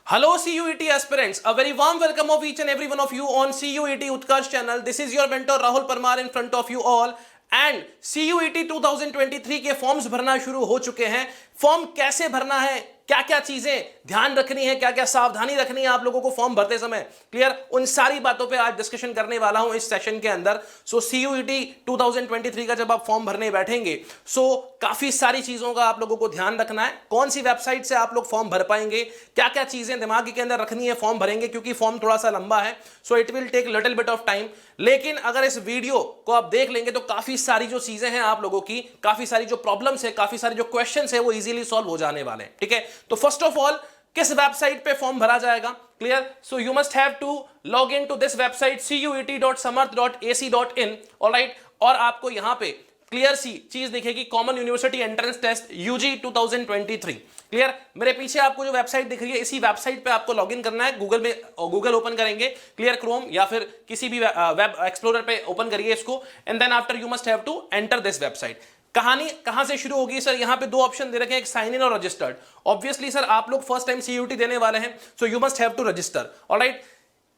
Hello CUET aspirants, a very warm welcome of each and every one of you on CUET Utkarsh channel. This is your mentor Rahul Parmar in front of you all and CUET 2023 के forms भरना शुरू हो चुके हैं। Form कैसे भरना है, क्या क्या चीजें ध्यान रखनी है, क्या क्या सावधानी रखनी है आप लोगों को फॉर्म भरते समय, क्लियर, उन सारी बातों पे आज डिस्कशन करने वाला हूं इस सेशन के अंदर। सो CUET 2023 का जब आप फॉर्म भरने बैठेंगे काफी सारी चीजों का आप लोगों को ध्यान रखना है। कौन सी वेबसाइट से आप लोग फॉर्म भर पाएंगे, क्या क्या चीजें दिमाग के अंदर रखनी है फॉर्म भरेंगे, क्योंकि फॉर्म थोड़ा सा लंबा है, so it will take little bit of time. लेकिन अगर इस वीडियो को आप देख लेंगे तो काफी सारी जो चीजें हैं आप लोगों की, काफी सारी जो प्रॉब्लम्स है, काफी सारी जो क्वेश्चंस है वो इजीली सॉल्व हो जाने वाले हैं। ठीक है, तो फर्स्ट ऑफ ऑल किस वेबसाइट पे फॉर्म भरा जाएगा, clear. So you must have to log in to this website cuet.samarth.ac.in, alright. और आपको यहां पे क्लियर सी चीज दिखेगी, common university entrance test UG 2023, clear. मेरे पीछे आपको जो वेबसाइट दिख रही है, इसी वेबसाइट पे आपको लॉगिन करना है। गूगल ओपन करेंगे, क्लियर, क्रोम या फिर किसी भी वेब एक्सप्लोरर पे ओपन करिए इसको, and then after you must have to enter this website. कहानी कहां से शुरू होगी सर? यहां पे दो ऑप्शन दे रखे हैं, एक साइन इन और रजिस्टर्ड। ऑब्वियसली सर आप लोग फर्स्ट टाइम CUET देने वाले हैं, so you must have to register, alright.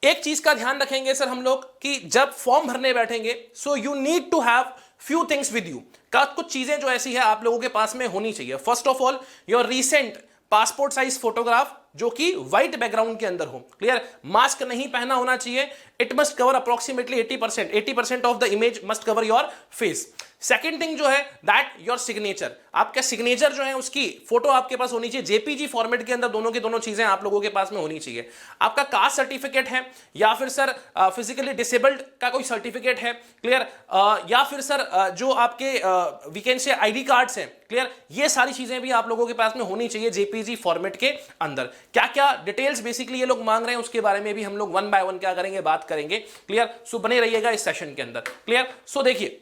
एक चीज का ध्यान रखेंगे सर हम लोग कि जब फॉर्म भरने बैठेंगे so you need to have few things with you. का कुछ चीजें जो ऐसी है आप लोगों के पास में होनी चाहिए। First of all your recent passport size photograph जो कि व्हाइट बैकग्राउंड के अंदर हो, क्लियर। मास्क नहीं पहना होना चाहिए। It must cover approximately 80% of the image must cover your face. Second thing जो है दैट योर सिग्नेचर, आपका सिग्नेचर जो है उसकी फोटो आपके पास होनी चाहिए JPG फॉर्मेट के अंदर। दोनों की दोनों चीजें आप लोगों के पास में होनी चाहिए। आपका कास्ट सर्टिफिकेट है या फिर सर फिजिकली डिसेबल्ड का कोई सर्टिफिकेट है, क्लियर, या फिर सर जो आपके वीकेंड से ID कार्ड्स हैं, क्लियर, ये सारी चीजें भी आप लोगों के पास में होनी चाहिए JPG फॉर्मेट के अंदर। क्या क्या डिटेल्स बेसिकली ये लोग मांग रहे हैं उसके बारे में भी हम लोग वन बाय वन क्या करेंगे, बात करेंगे, क्लियर। सो बने रहिएगा इस सेशन के अंदर, क्लियर। सो देखिए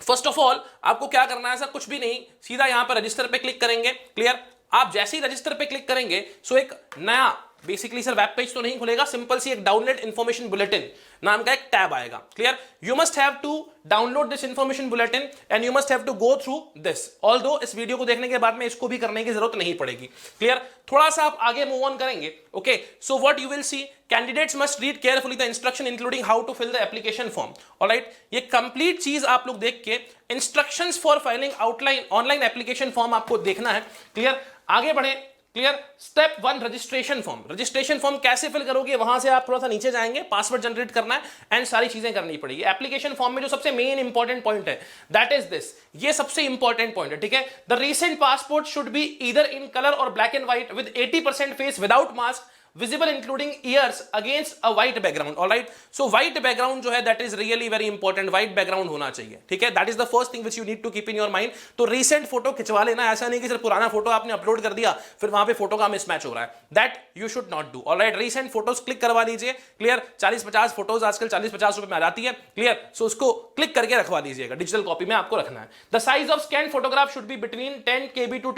फर्स्ट ऑफ ऑल आपको क्या करना है सर, कुछ भी नहीं, सीधा यहां पर रजिस्टर पे क्लिक करेंगे, क्लियर। आप जैसे ही रजिस्टर पे क्लिक करेंगे सो एक नया बेसिकली सर वेब पेज तो नहीं खुलेगा, सिंपल सी एक डाउनलोड इंफॉर्मेशन बुलेटिन नाम का एक टैब आएगा, clear. You must have to download this information bulletin and you must have to go through this. Although इस वीडियो को देखने के बाद में इसको भी करने की जरूरत नहीं पड़ेगी, क्लियर। थोड़ा सा आप आगे मूव ऑन करेंगे, okay. So what you will see, candidates must read carefully the instruction including how to fill the application form, alright. ये कंप्लीट चीज आप लोग देख के instructions for filing outline online application form आपको देखना है, क्लियर। आगे बढ़े, clear. Step 1 registration form. Registration form कैसे फिल करोगे, वहां से आप थोड़ा सा नीचे जाएंगे, पासवर्ड जनरेट करना है एंड सारी चीजें करनी पड़ेगी। एप्लीकेशन फॉर्म में जो सबसे मेन इंपॉर्टेंट पॉइंट है दैट इज दिस, ये सबसे इंपॉर्टेंट पॉइंट है, ठीक है। The recent passport should be either in colour or black and white with 80% face without mask visible including ears against a white background, all right. So white background जो है that is really very important, white background होना चाहिए, ठीक है। that is the first thing which you need to keep in your mind. तो recent photo खिंचवा लेना, ऐसा नहीं कि सिर्फ पुराना फोटो आपने अपलोड कर दिया फिर वहां पे फोटो का मिसमैच हो रहा है, that you should not do, all right. recent photos click करवा लीजिए, क्लियर। 40-50 फोटोज आजकल 40-50 रुपए में आ जाती है, क्लियर। सो उसको क्लिक करके रखवा लीजिएगा, डिजिटल कॉपी में आपको रखना है। The size of scan photograph should be between 10 KB to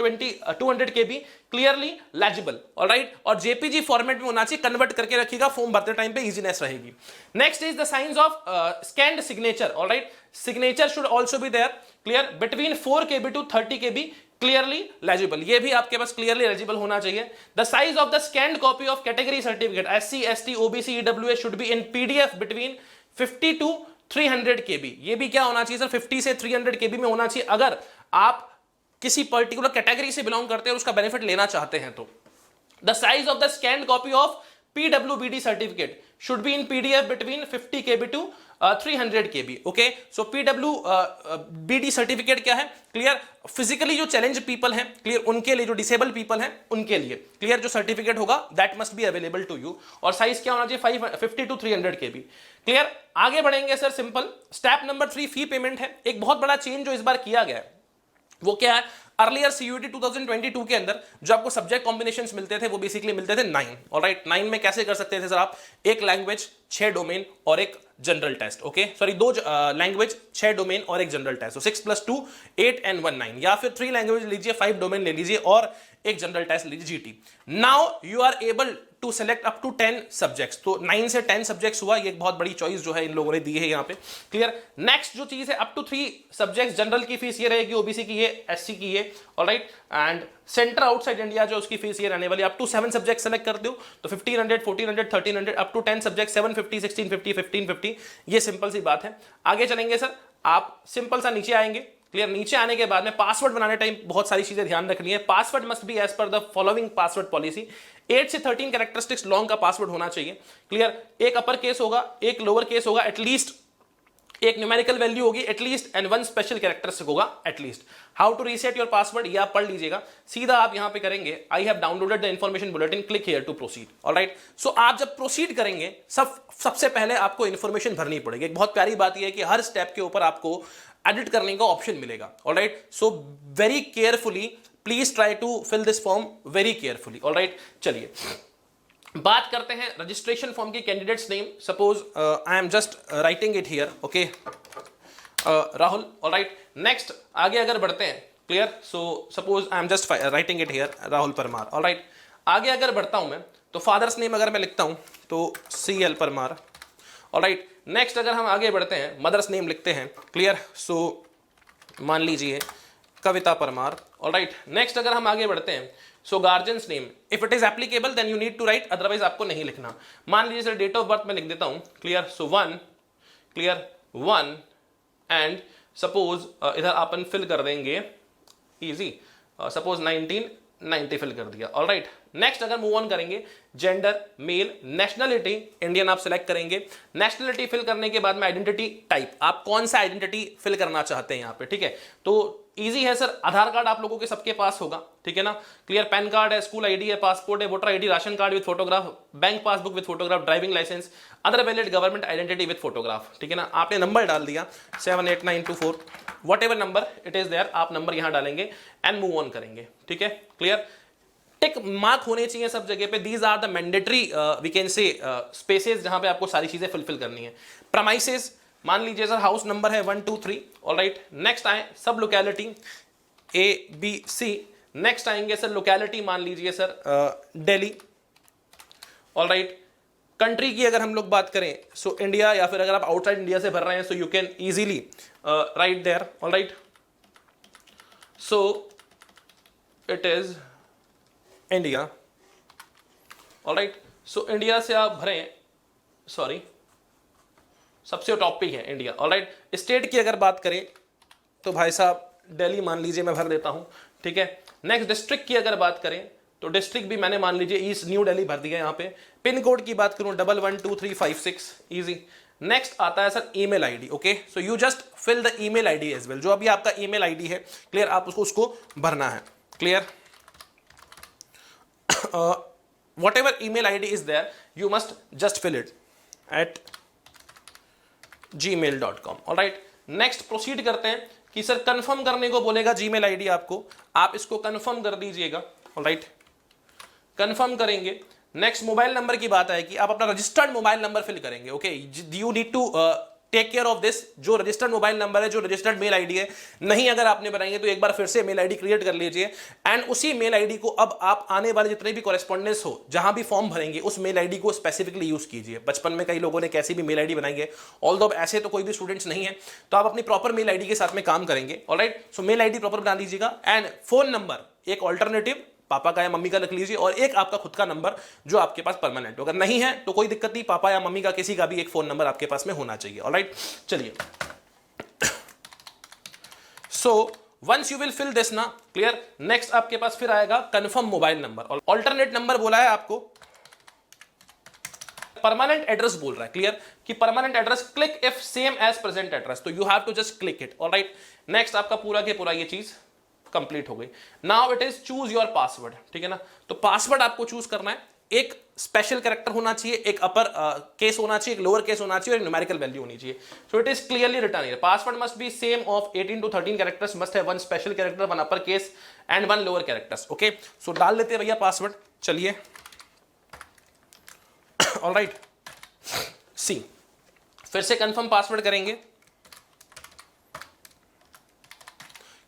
200 KB, clearly legible, alright. और JPG फॉर्मेट में होना चाहिए, कन्वर्ट करके रखिएगा, फॉर्म भरते टाइम पे इजीनेस रहेगी। Next is the science of scanned signature, alright. Signature should also be there, clear, between 4 KB to 30 KB, clearly legible, ये भी आपके पास क्लियरली लेजिबल होना चाहिए। The size of the scanned copy of category certificate SC ST OBC EWS should be in PDF between 50 to 300 KB। ये भी क्या होना चाहिए सर, 50 से 300 KB में होना चाहिए अगर आप किसी पर्टिकुलर कैटेगरी से बिलोंग करते हैं और उसका बेनिफिट लेना चाहते हैं तो। The size of the scanned copy of PWBD certificate should be in PDF between 50 KB to 300 KB, okay. So PWBD certificate क्या है, क्लियर, फिजिकली जो चैलेंज पीपल हैं, क्लियर, उनके लिए, जो डिसेबल पीपल हैं उनके लिए, क्लियर, जो सर्टिफिकेट होगा that must be available to you. और साइज क्या होना चाहिए, 50 to 300 KB, क्लियर। आगे बढ़ेंगे sir, simple step number 3 fee payment है। एक बहुत बड़ा चेंज जो इस बार किया गया है वो क्या है, अर्लियर CUET 2022 के अंदर जो आपको सब्जेक्ट कॉम्बिनेशंस मिलते थे वो बेसिकली मिलते थे 9, ऑलराइट। 9 में कैसे कर सकते थे सर आप, एक लैंग्वेज 6 डोमेन और एक general test, okay, sorry 2 language 6 domain और एक जनरल टेस्ट, so 6 + 2 8 and 1 9, या फिर 3 लैंग्वेज लीजिए 5 डोमेन ले लीजिए और एक जनरल टेस्ट लीजिए GT। Now you are able to select up to 10 subjects. तो 9 से 10 सब्जेक्ट्स हुआ, ये एक बहुत बड़ी चॉइस जो है इन लोगों ने दी है यहाँ पे। क्लियर। नेक्स्ट जो चीज है, अप टू 3 सब्जेक्ट्स। जनरल की फीस ये रहेगी, ओबीसी की ये, एससी की ये, alright. And centre outside India जो उसकी फीस ये रहने वाली, अप टू 7 सब्जेक्ट सेलेक्ट कर दो तो 1500, 1400, 1300, अप टू 10 सब्जेक्ट 750, 1650, 1550। ये सिंपल सी बात है। आगे चलेंगे सर, आप सिंपल सा नीचे आएंगे। क्लियर। नीचे आने के बाद में पासवर्ड बनाने टाइम बहुत सारी चीजें ध्यान रखनी है। Password must be as per the following password policy. 8 से 13 कैरेक्टरिस्टिक्स लॉन्ग का पासवर्ड होना चाहिए। क्लियर। एक अपर केस होगा, एक लोअर केस होगा एटलीस्ट, एक न्यूमेरिकल वैल्यू होगी एटलीस्ट, एंड 1 स्पेशल कैरेक्टरिस्टिक होगा at least. How to reset your password, ये आप पढ़ लीजिएगा। सीधा आप यहां पे करेंगे, I have downloaded the information bulletin, click here to proceed. Alright. So आप जब प्रोसीड करेंगे, सबसे पहले आपको इंफॉर्मेशन भरनी पड़ेगी। एक बहुत प्यारी बात यह है कि हर स्टेप के ऊपर आपको एडिट करने का ऑप्शन मिलेगा। Alright. So very carefully please try to fill this form very carefully. Alright. चलिए बात करते हैं रजिस्ट्रेशन फॉर्म की candidates name. Suppose I am just writing it here, okay, Rahul. Alright. Next आगे अगर बढ़ते हैं, clear. So suppose I am just writing it here, Rahul Parmar. Alright. आगे अगर बढ़ता हूं मैं, तो फादर्स नेम अगर मैं लिखता हूं तो CL परमार। ऑलराइट। नेक्स्ट अगर हम आगे बढ़ते हैं, मदर्स नेम लिखते हैं। क्लियर। सो मान लीजिए कविता परमार। ऑलराइट। नेक्स्ट अगर हम आगे बढ़ते हैं, so guardian's name, if it is applicable then you need to write, otherwise आपको नहीं लिखना। मान लीजिए सर डेट ऑफ बर्थ में लिख देता हूं। Clear. So 1, clear, 1 and suppose इधर अपन फिल कर देंगे इजी, सपोज 1990 फिल कर दिया। ऑलराइट। नेक्स्ट अगर मूव ऑन करेंगे, जेंडर मेल, नेशनलिटी इंडियन आप सिलेक्ट करेंगे। नेशनलिटी फिल करने के बाद में आइडेंटिटी टाइप, आप कौन सा आइडेंटिटी फिल करना चाहते हैं यहाँ पे, ठीक है। तो इजी है सर, आधार कार्ड आप लोगों के सबके पास होगा, ठीक है ना। क्लियर। पैन कार्ड है, स्कूल आईडी है, पासपोर्ट है, voter ID, ration card with photograph, bank passbook with photograph, driving licence, other valid government identity with photograph, ठीक है ना। आपने नंबर डाल दिया 78924, whatever number it is there, आप नंबर यहां डालेंगे एंड मूव ऑन करेंगे, ठीक है। क्लियर। टिक मार्क होने चाहिए सब जगह पे। These are the mandatory we can say spaces जहां पे आपको सारी चीजें फुलफिल करनी है। प्रमाइसेस, मान लीजिए सर हाउस नंबर है 1 2 3। ऑलराइट। नेक्स्ट आए सब लोकेलिटी ABC। नेक्स्ट आएंगे सर लोकेलिटी, मान लीजिए सर दिल्ली। ऑलराइट। कंट्री की अगर हम लोग बात करें, सो इंडिया, या फिर अगर आप आउटसाइड इंडिया से भर रहे हैं, so you can easily write there. Alright. So it is India. Alright. So India से आप भरें, सॉरी सबसे टॉप पे है इंडिया। ऑलराइट। स्टेट की अगर बात करें तो भाई साहब दिल्ली मान लीजिए मैं भर देता हूं, ठीक है। नेक्स्ट डिस्ट्रिक्ट की अगर बात करें तो डिस्ट्रिक्ट भी मैंने मान लीजिए ईस्ट न्यू दिल्ली भर दिया यहाँ पे। पिन कोड की बात करूं 112356, इजी। नेक्स्ट आता है sir email ID, okay. So you just fill the email ID as well, जो अभी आपका ईमेल आईडी है, क्लियर, आप उसको भरना है। Clear. whatever email ID is there, you must just fill it at gmail.com. Alright. Next proceed करते हैं कि सर कंफर्म करने को बोलेगा जीमेल आईडी आपको, आप इसको कंफर्म कर दीजिएगा। ऑलराइट। कंफर्म करेंगे। नेक्स्ट मोबाइल नंबर की बात है कि आप अपना रजिस्टर्ड मोबाइल नंबर फिल करेंगे, okay. You need to take care of this. जो रजिस्टर्ड मोबाइल नंबर है, जो रजिस्टर्ड मेल आईडी है, नहीं अगर आपने बनाएंगे तो एक बार फिर से मेल आईडी क्रिएट कर लीजिए, एंड उसी मेल आईडी को अब आप आने वाले जितने भी कॉरेस्पॉन्डेंस हो, जहां भी फॉर्म भरेंगे, उस मेल आईडी को स्पेसिफिकली यूज कीजिए। बचपन में कई लोगों ने कैसी भी मेल आईडी बनाई है, ऑल्दो ऐसे तो कोई भी स्टूडेंट्स नहीं है, तो आप अपनी प्रॉपर मेल आईडी के साथ में काम करेंगे। ऑलराइट। सो मेल आईडी प्रॉपर बना लीजिएगा, एंड फोन नंबर एक ऑल्टरनेटिव पापा का या मम्मी का रख लीजिए, और एक आपका खुद का नंबर जो आपके पास परमानेंट हो। अगर नहीं है तो कोई दिक्कत नहीं, पापा या मम्मी का किसी का भी एक फोन नंबर आपके पास में होना चाहिए। ऑलराइट। चलिए, so once you will fill this ना, क्लियर। नेक्स्ट आपके पास फिर आएगा confirm mobile number. Alternate number बोला है आपको, परमानेंट एड्रेस बोल रहा है, क्लियर, कि permanent address click if same as present address, तो you have to just click it. Alright. Next आपका पूरा के पूरा ये चीज कंप्लीट हो गई। Now it is choose your password, ठीक है ना। तो पासवर्ड आपको चूज करना है। एक स्पेशल कैरेक्टर होना चाहिए, एक अपर केस होना चाहिए, एक लोअर केस होना चाहिए, और न्यूमेरिकल वैल्यू होनी चाहिए। So it is clearly written here, password must be same of 18 to 13 characters, must have 1 special character, 1 upper case and 1 lower characters, okay. So डाल लेते हैं भैया पासवर्ड। चलिए, ऑलराइट। सी, फिर से कंफर्म पासवर्ड करेंगे,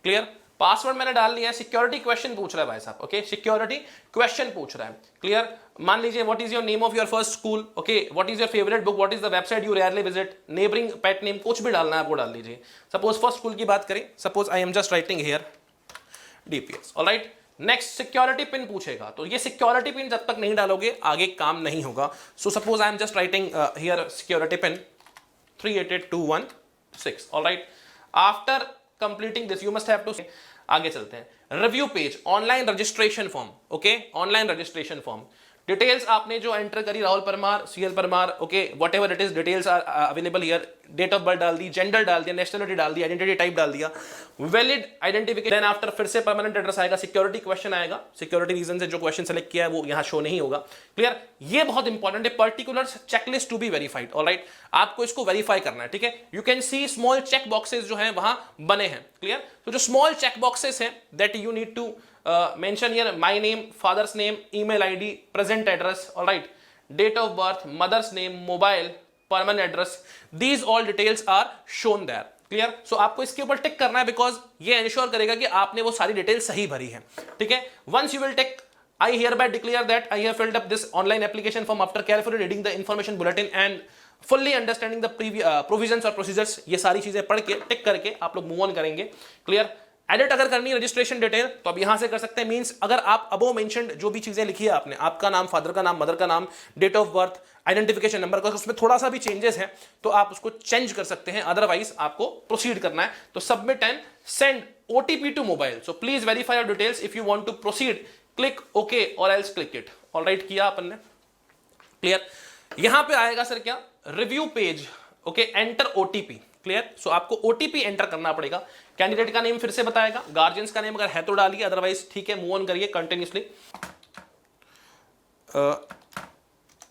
क्लियर। पासवर्ड मैंने डाल लिया है, सिक्योरिटी क्वेश्चन पूछ रहा है भाई साहब, ओके, सिक्योरिटी क्वेश्चन पूछ रहा है, क्लियर। मान लीजिए what is your name of your first school, okay, what is your favourite book, what is the website you rarely visit, neighbouring pet name, कुछ भी डालना है आपको डाल लीजिए। सपोज फर्स्ट स्कूल की बात करें, suppose I am just writing here DPS, alright. Next security pin पूछेगा, तो ये सिक्योरिटी पिन जब तक नहीं डालोगे आगे काम नहीं होगा। So suppose I am just writing here security pin 388216, alright. After completing this you must have to, आगे चलते हैं। Review page, online registration form, okay, online registration form. Details आपने जो एंटर करी, Rahul Parmar, CL Parmar, okay, whatever it is, details are available here. Date of birth डाल दी, gender डाल दिया, नेशनलिटी डाल दी, आइडेंटिटी टाइप डाल दिया, वैलिड आइडेंटिफिकेशन। देन आफ्टर फिर से परमानेंट एड्रेस आएगा, सिक्योरिटी क्वेश्चन आएगा, सिक्योरिटी रीजन से जो क्वेश्चन सेलेक्ट किया है वो यहां शो नहीं होगा, क्लियर। ये बहुत इंपॉर्टेंट है, particular checklist to be verified, alright, आपको इसको वेरीफाई करना है, ठीक है। You can see small check boxes जो है वहां बने हैं, क्लियर। तो जो स्मॉल चेक बॉक्सेस हैं that you need to mention here my name, father's name, email ID, present address, all right, date of birth, mother's name, mobile, permanent address, these all details are shown there, clear। so आपको इसके ऊपर टिक करना है because ये ensure करेगा कि आपने वो सारी डिटेल सही भरी है, ठीक है। once you will tick I hereby declare that I have filled up this online application form after carefully reading the information bulletin and fully understanding the provisions or procedures, ये सारी चीजें पढ़ के टिक करके आप लोग मूव ऑन करेंगे, clear. Edit अगर करनी है रजिस्ट्रेशन डिटेल तो अब यहां से कर सकते हैं, मींस अगर आप अबो मेंशन्ड जो भी चीजें लिखी है आपने, आपका नाम, फादर का नाम, मदर का नाम, date of birth, identification number का, उसमें थोड़ा सा भी चेंजेस है तो आप उसको चेंज कर सकते हैं, अदरवाइज आपको प्रोसीड करना है। तो submit and send OTP to mobile, so please verify your details if you want to proceed, click okay or else click it, alright, किया अपन ने, क्लियर। यहां पे आएगा सर क्या, review page, okay, enter OTP, clear. So आपको OTP enter करना पड़ेगा। कैंडिडेट का नेम फिर से बताएगा, गार्जियंस का नेम अगर है तो डालिए, अदरवाइज ठीक है, मूव ऑन करिए कंटिन्यूसली,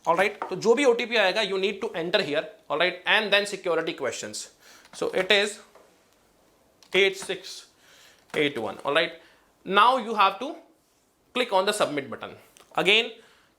ऑलराइट। तो जो भी ओटीपी आएगा you need to enter here, alright, and then security questions, so it is 8681, alright. Now you have to click on the submit button. Again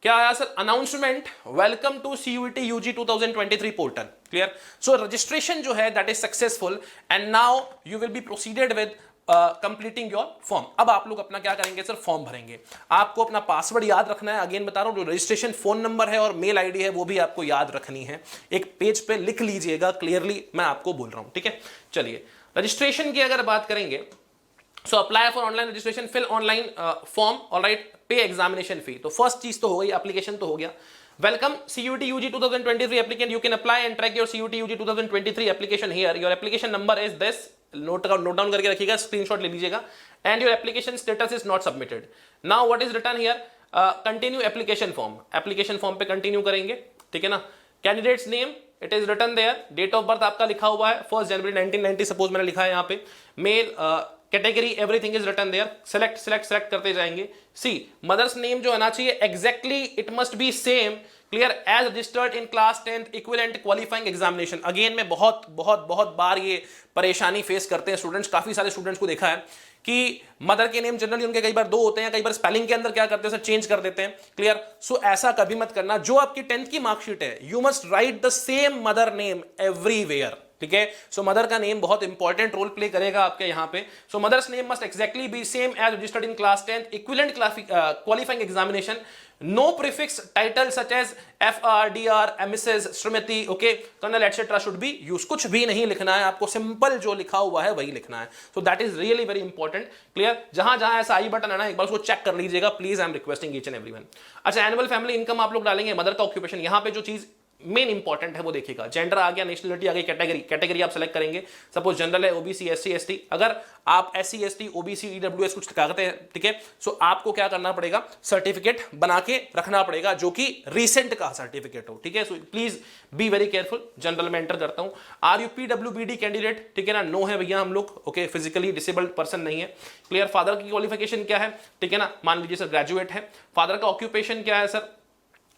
क्या आया sir, announcement, welcome to CUET UG 2023 portal, clear. So registration जो है that is successful and now you will be proceeded with completing your form. अब आप लोग अपना क्या करेंगे सर, फॉर्म भरेंगे। आपको अपना पासवर्ड याद रखना है, अगेन बता रहा हूं, जो रजिस्ट्रेशन फोन नंबर है और मेल आईडी है वो भी आपको याद रखनी है, एक पेज पे लिख लीजिएगा, क्लियरली मैं आपको बोल रहा हूं, ठीक है। चलिए रजिस्ट्रेशन की अगर बात करेंगे, so apply for online registration, fill online form, alright, pay examination fee. तो फर्स्ट चीज तो हो गई, एप्लीकेशन तो हो गया। Welcome CUET UG 2023 applicant, you can apply and track your CUET UG 2023 application here. Your application number is this, note down करके रखिएगा, स्क्रीनशॉट ले लीजिएगा, and your application status is not submitted. Now what is written here, continue application form, application form पे continue करेंगे, ठीक है ना। Candidates name it is written there, date of birth आपका लिखा हुआ है 1 जनवरी 1990, सपोज मैंने लिखा है यहाँ पे, male, category everything is written there, select करते जाएंगे। सी मदर्स नेम जो आना चाहिए exactly it must be same, clear, as registered in class 10th equivalent qualifying examination. Again में बहुत बार ये परेशानी फेस करते हैं स्टूडेंट्स, काफी सारे स्टूडेंट्स को देखा है कि मदर के नेम जनरली उनके कई बार 2 होते हैं, कई बार स्पेलिंग के अंदर क्या करते हैं सर, चेंज कर देते हैं, क्लियर। सो ऐसा कभी मत करना। जो आपकी 10th की मार्कशीट है you must write the same mother name everywhere, ठीक है। सो मदर का नेम बहुत इंपॉर्टेंट रोल प्ले करेगा आपके यहाँ पे। So mother's name must exactly be same as registered in class 10th equivalent qualifying examination. No prefix title such as FR, DR, Mrs, Shrimati, okay, colonel etcetera should be use. कुछ भी नहीं लिखना है आपको, सिंपल जो लिखा हुआ है वही लिखना है। So that is really very important, clear. जहां जहां ऐसा आई बटन है ना, एक बार उसको चेक कर लीजिएगा please, I am requesting each and everyone. अच्छा, एनुअल फैमिली इनकम आप लोग डालेंगे, मदर का ऑक्यूपेशन, यहां पे जो चीज मेन इंपॉर्टेंट है वो देखिएगा, जेंडर आ गया, नेशनलिटी आ गई, कैटेगरी आप सेलेक्ट करेंगे, सपोज जनरल है, OBC, SC, ST। अगर आप SC, ST, OBC, EWS कुछ कहते हैं, ठीक है, सो आपको क्या करना पड़ेगा, सर्टिफिकेट बना के रखना पड़ेगा जो कि रिसेंट का सर्टिफिकेट हो, ठीक है। So please be very careful. General में एंटर करता हूं, आर यू PWBD कैंडिडेट, ठीक है ना, नो है भैया हम लोग, ओके, फिजिकली डिसेबल्ड पर्सन नहीं है, क्लियर। फादर की क्वालिफिकेशन क्या है, ठीक है ना, मान लीजिए सर ग्रेजुएट है। फादर का ऑक्यूपेशन क्या है सर,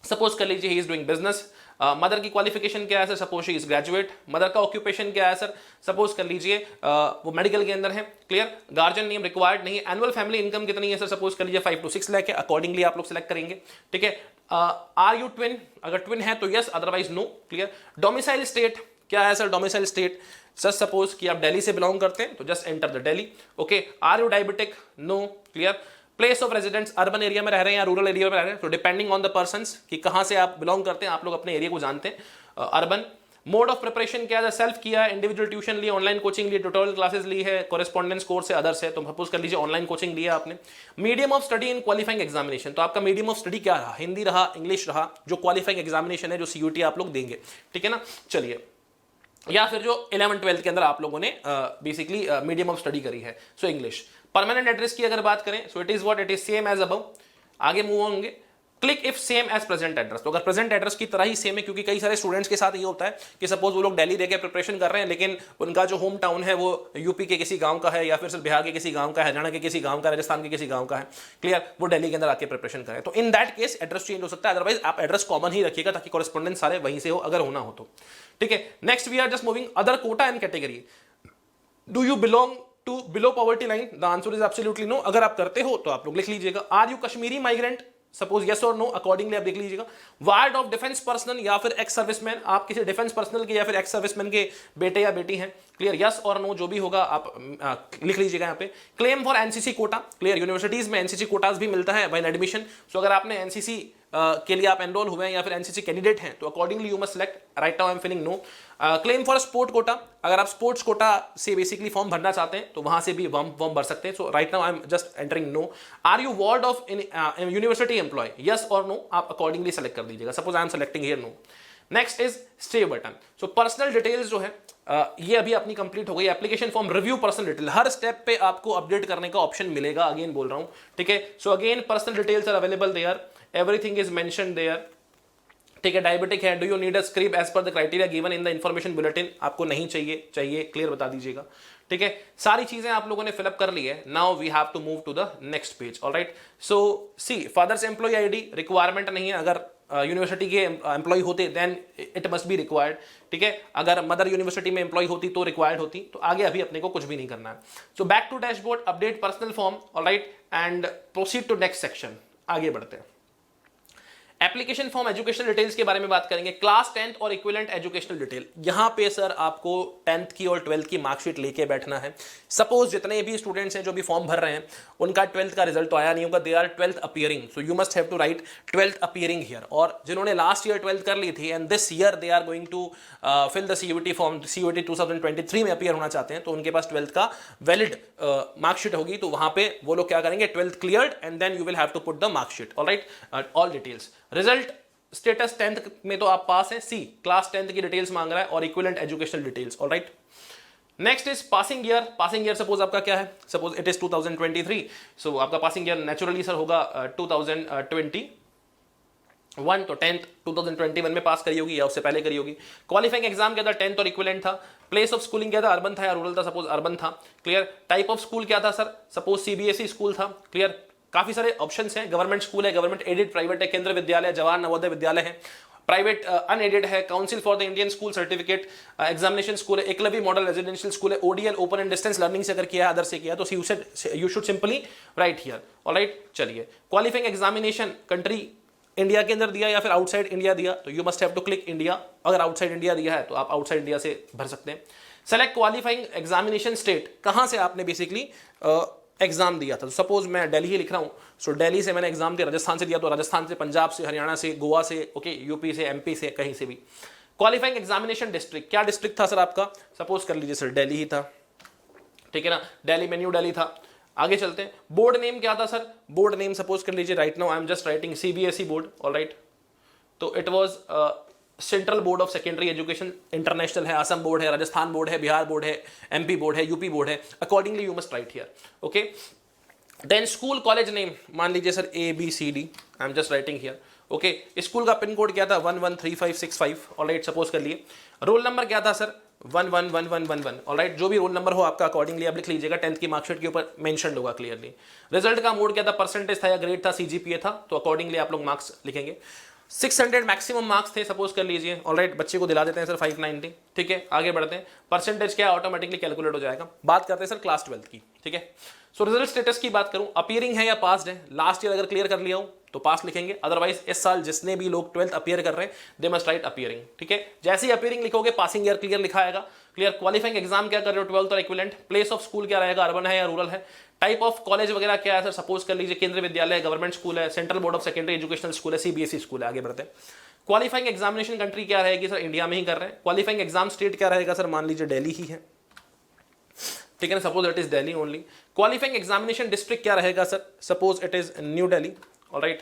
सपोज कर लीजिए he is doing business. Mother की क्वालिफिकेशन क्या है sir, suppose he is graduate. Mother का ऑक्यूपेशन क्या है सर, सपोज कर लीजिए वो मेडिकल के अंदर है, क्लियर। गार्जियन नेम रिक्वायर्ड नहीं है। एनुअल फैमिली इनकम कितनी है सर, सपोज कर लीजिए 5 to 6 लाख है, अकॉर्डिंगली आप लोग सेलेक्ट करेंगे, ठीक है। आर यू ट्विन, अगर ट्विन है तो yes, otherwise no, clear. Domicile state क्या है sir, domicile state sir suppose कि आप दिल्ली से बिलोंग करते हैं तो just enter the Delhi. Okay, are you diabetic? No. Clear. Place of residence, urban area में रह रहे हैं या रूरल एरिया में रह रहे हैं, तो डिपेंडिंग ऑन द पर्सन्स कि कहां से आप बिलोंग करते हैं, आप लोग अपने एरिया को जानते हैं। अर्बन। मोड ऑफ प्रिपरेशन क्या है? सेल्फ किया, इंडिविजुअल ट्यूशन लिया, ऑनलाइन कोचिंग ली, ट्यूटोरियल क्लासेस ली है, कोरेस्पॉन्डेंस कोर्स है, अदर्स है, तो सपोज कर लीजिए ऑनलाइन कोचिंग लिया आपने। Medium of study in qualifying examination, तो आपका मीडियम ऑफ स्टडी क्या रहा? हिंदी रहा, इंग्लिश रहा, जो क्वालिफाइंग एग्जामिनेशन है, जो सीयूटी आप लोग देंगे, ठीक है ना। चलिए, या फिर जो 11-12 के अंदर आप लोगों ने बेसिकली मीडियम ऑफ स्टडी करी है, सो इंग्लिश। परमानेंट एड्रेस की अगर बात करें, so it is what, it is same as above. आगे मूव होंगे। Click if same as present address, तो अगर प्रेजेंट एड्रेस की तरह ही सेम है, क्योंकि कई सारे स्टूडेंट्स के साथ ये होता है कि सपोज वो लोग दिल्ली देके प्रिपरेशन कर रहे हैं, लेकिन उनका जो होम टाउन है वो यूपी के किसी गांव का है, या फिर सिर्फ बिहार के किसी गांव का है, हरियाणा के किसी गांव का, राजस्थान के किसी गांव का है। क्लियर, वो दिल्ली के अंदर आके प्रिपरेशन करें, तो in that case address change हो सकता है। अदरवाइज आप एड्रेस कॉमन ही रखिएगा ताकि कॉरेस्पॉन्डेंस सारे वहीं से हो, अगर होना हो तो। ठीक है, next we are just moving other quota and category. Do you belong to below poverty line? The answer is absolutely no. अगर आप करते हो तो आप लोग लिख लीजिएगा। Are you Kashmiri migrant? Suppose yes और नो, अकॉर्डिंगली आप देख लीजिएगा। वार्ड ऑफ डिफेंस पर्सनल या फिर एक्स सर्विसमैन, आप किसी डिफेंस पर्सनल के या फिर एक्स सर्विसमैन के बेटे या बेटी हैं। क्लियर, यस और नो जो भी होगा आप लिख लीजिएगा यहाँ पे। Claim for NCC quota. Clear, universities में एनसीसी कोटास भी मिलता है व्हाइल एडमिशन। सो अगर आपने एनसीसी के लिए आप एनरोल हुए हैं या फिर एनसीसी कैंडिडेट हैं, तो accordingly you must select. Right now I am filling no. Claim for sport quota, अगर आप स्पोर्ट्स कोटा से बेसिकली फॉर्म भरना चाहते हैं तो वहां से भी फॉर्म भर सकते हैं। So right now I am just entering no. Are you ward of university employ? Yes और नो आप अकॉर्डिंगली सेलेक्ट कर दीजिएगा। Suppose I am selecting here no. Next is stay button. So personal details जो है ये अभी अपनी complete हो गई। Application form review personal detail, हर स्टेप पे आपको अपडेट करने का ऑप्शन मिलेगा। अगेन बोल रहा हूं, ठीक है। So again personal details are available there, everything is mentioned there. ठीक है, डायबिटिक है, do you need a scribe as per the criteria given in the information bulletin? आपको नहीं चाहिए, चाहिए क्लियर बता दीजिएगा। ठीक है, सारी चीजें आप लोगों ने फिलअप कर ली है। Now we have to move to the next page. Alright, so see father's employ ID requirement नहीं है। अगर यूनिवर्सिटी के एम्प्लॉय होते then it must be required. ठीक है, अगर मदर यूनिवर्सिटी में एम्प्लॉय होती तो रिक्वायर्ड होती। तो आगे अभी अपने को कुछ भी नहीं करना है। So back to dashboard, update personal form. Alright, and proceed to next section. आगे बढ़ते हैं। एप्लीकेशन फॉर्म एजुकेशनल डिटेल्स के बारे में बात करेंगे। क्लास 10th और इक्विवेलेंट एजुकेशनल डिटेल, यहां पे सर आपको 10th की और 12th की मार्कशीट लेके बैठना है। सपोज जितने भी स्टूडेंट्स हैं जो भी फॉर्म भर रहे हैं उनका 12th का रिजल्ट तो आया नहीं होगा, they are 12th appearing, so you must have to write 12th appearing here. और जिन्होंने लास्ट ईयर 12th कर ली थी and this year they are going to fill the CUET form, CUET 2023 में अपीयर होना चाहते हैं, तो उनके पास 12th का वैलिड मार्कशीट होगी। तो वहां पे वो लोग क्या करेंगे, 12th cleared and then you will have to put the marksheet. Alright, all details. Result status 10th में तो आप पास हैं, सी क्लास 10th की डिटेल्स मांग रहा है और equivalent educational details. Alright, next is passing year. Passing year suppose आपका क्या है, सपोज इट इज 2023, सो आपका पासिंग ईयर नेचुरली सर होगा 2021, तो 10th 2021 में पास करी होगी या उससे पहले करी होगी। क्वालिफाइंग एग्जाम क्या था, 10th और इक्विवेलेंट था। प्लेस ऑफ स्कूलिंग क्या था, अर्बन था या रूरल था, सपोज अर्बन था। क्लियर, टाइप ऑफ स्कूल क्या था सर, सपोज सीबीएसई स्कूल था। क्लियर, काफी सारे ऑप्शंस हैं, गवर्नमेंट स्कूल है, गवर्नमेंट एडेड, प्राइवेट है, केंद्र विद्यालय, जवाहर नवोदय विद्यालय है, प्राइवेट अनएडेड है, council for the Indian school certificate examination school है, एकलव्य मॉडल रेजिडेंशियल स्कूल है, ODL open and distance learning से अगर किया है, अदर से किया तो you should simply write here. Alright, चलिए क्वालिफाइंग एग्जामिनेशन कंट्री इंडिया के अंदर दिया या फिर आउटसाइड इंडिया दिया, तो you must have to click India. अगर आउटसाइड इंडिया दिया है तो आप आउटसाइड इंडिया से भर सकते हैं। सेलेक्ट क्वालिफाइंग एग्जामिनेशन स्टेट, कहां से आपने बेसिकली एग्जाम दिया था। तो सपोज मैं दिल्ली ही लिख रहा हूं, सो दिल्ली से मैंने एग्जाम दिया, राजस्थान से दिया तो राजस्थान से, पंजाब से, हरियाणा से, गोवा से, ओके, यूपी से, एमपी से, कहीं से भी। क्वालिफाइंग एग्जामिनेशन डिस्ट्रिक्ट, क्या डिस्ट्रिक्ट था सर आपका, सपोज कर लीजिए सर दिल्ली ही था। ठीक है ना, दिल्ली में न्यू दिल्ली था। आगे चलते हैं। बोर्ड नेम क्या था सर, बोर्ड नेम सपोज कर लीजिए, right now I am just writing CBSE board. Alright, तो it was central board of secondary education, international है, असम बोर्ड है, राजस्थान बोर्ड है, बिहार बोर्ड है, एमपी बोर्ड है, यूपी बोर्ड है। Accordingly you must write here. Okay, then school college name, मान लीजिए sir ABCD, I am just writing here. Okay, school का pin code क्या था, 113565। ऑलराइट, सपोज कर लिए। रोल नंबर क्या था सर, 111111। ऑलराइट, जो भी रोल नंबर हो आपका अकॉर्डिंगली आप लिख लीजिएगा, 10th की मार्कशीट के ऊपर मेंशन होगा क्लियरली। रिजल्ट का मोड क्या था, परसेंटेज था या ग्रेड था, CGPA था, तो अकॉर्डिंगली आप लोग मार्क्स लिखेंगे। 600 मैक्सिमम मार्क्स थे, सपोज कर लीजिए। ऑलराइट, बच्चे को दिला देते हैं सर 590। ठीक है, आगे बढ़ते हैं। परसेंटेज क्या ऑटोमेटिकली कैलकुलेट हो जाएगा। बात करते हैं सर क्लास 12th की। ठीक है, सो रिजल्ट स्टेटस की बात करूं, अपीयरिंग है या पास्ड है, लास्ट ईयर अगर क्लियर कर लिया हो तो पास लिखेंगे, अदरवाइज इस साल जिसने भी लोग 12th अपीयर कर रहे हैं दे मस्ट राइट अपीयरिंग, ठीक है। जैसे ही अपीयरिंग लिखोगे पासिंग ईयर क्लियर लिखा आएगा। क्लियर, क्वालिफाइंग एग्जाम क्या कर रहे हो 12th और इक्विवेलेंट, प्लेस ऑफ स्कूल क्या रहेगा, अर्बन है या रूरल है, टाइप ऑफ कॉलेज वगैरह क्या है सर, सपोज कर लीजिए केंद्रीय विद्यालय, गवर्नमेंट स्कूल है, central board of secondary educational school है, सीबीएसई स्कूल है। आगे बढ़ते हैं। क्वालिफाइंग एग्जामिनेशन कंट्री क्या रहेगी सर, इंडिया में ही कर रहे हैं। क्वालिफाइंग एग्जाम स्टेट क्या रहेगा सर, मान लीजिए दिल्ली ही है, ठीक है ना, suppose it is Delhi only. Qualifying examination district क्या रहेगा sir, suppose it is new Delhi, alright,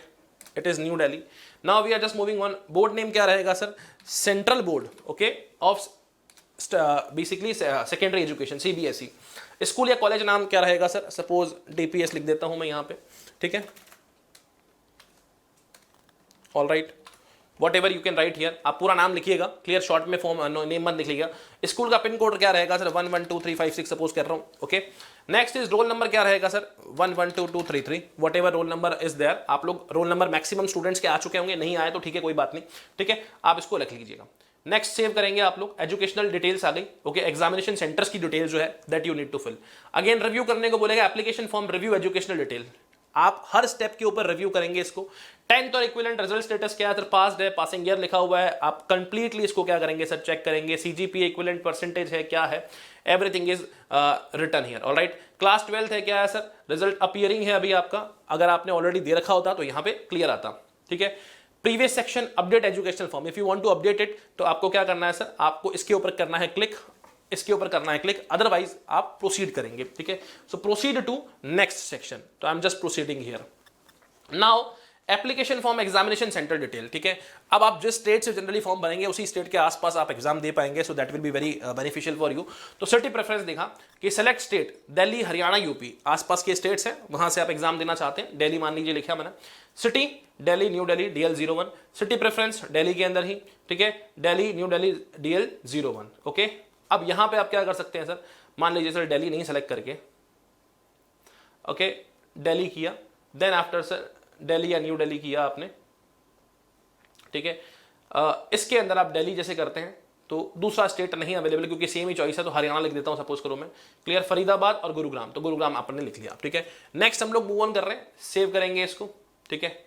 it is new Delhi. Now we are just moving on. Board name क्या रहेगा sir, central board, okay, of basically secondary education, CBSE. School या college नाम क्या रहेगा sir, suppose DPS लिख देता हूं मैं यहां पे, ठीक है, alright, what ever you can write here, आप पूरा नाम लिखिएगा, क्लियर, शॉर्ट में फॉर्म नेम मत लिखिएगा। स्कूल का पिन कोड क्या रहेगा सर, 112356 सपोज कर रहा हूं, okay. Next is roll number क्या रहेगा sir, 112233, whatever roll number is there. आप लोग रोल नंबर मैक्सिमम स्टूडेंट्स के आ चुके होंगे, नहीं आए तो ठीक है, कोई बात नहीं, ठीक है, आप इसको रख लीजिएगा। नेक्स्ट सेव करेंगे आप लोग, एजुकेशनल डिटेल्स आ गई, ओके, एग्जामिनेशन सेंटर्स की डिटेल जो है that you need to fill. Again review करने को बोलेगा, application form review educational detail, आप हर स्टेप के ऊपर रिव्यू करेंगे इसको। 10th और इक्विवेलेंट रिजल्ट स्टेटस क्या है सर, पास्ड है, पासिंग ईयर लिखा हुआ है, आप कंप्लीटली इसको क्या करेंगे सर, चेक करेंगे। सीजीपीए इक्विवेलेंट परसेंटेज है क्या है, everything is written here, alright. Class 12th है क्या है सर, रिजल्ट अपीयरिंग है अभी आपका, अगर आपने ऑलरेडी दे रखा होता तो यहाँ पे क्लियर आता, ठीक है। Previous section update educational form, if you want to update it तो आपको क्या करना है सर, आपको इसके ऊपर करना है क्लिक, इसके ऊपर करना है क्लिक, अदरवाइज आप प्रोसीड करेंगे, ठीक है। सो प्रोसीड टू नेक्स्ट सेक्शन, तो आई am just proceeding here. Now application form examination centre detail, ठीक है। अब आप जिस स्टेट से जनरली फॉर्म भरेंगे उसी स्टेट के आसपास आप एग्जाम दे पाएंगे, सो that will be very beneficial for you. तो सिटी प्रेफरेंस देखा कि select state, Delhi, Haryana, UP, आसपास के स्टेट्स हैं, वहां से आप एग्जाम देना चाहते हैं। दिल्ली मान लीजिए लिखा मैंने, city Delhi, new Delhi, DL01, city preference Delhi के अंदर ही, ठीक है, Delhi, new Delhi, DL01, okay. अब यहां पे आप क्या कर सकते हैं सर, मान लीजिए सर दिल्ली नहीं सेलेक्ट करके, ओके, दिल्ली किया, देन आफ्टर सर दिल्ली या न्यू दिल्ली किया आपने, ठीक है। इसके अंदर आप दिल्ली जैसे करते हैं तो दूसरा स्टेट नहीं अवेलेबल, क्योंकि सेम ही चॉइस है, तो हरियाणा लिख देता हूं सपोज करो मैं, क्लियर, फरीदाबाद और गुरुग्राम, तो गुरुग्राम आपने लिख लिया, ठीक है। नेक्स्ट हम लोग मूव ऑन कर रहे हैं, सेव करेंगे इसको, ठीक है।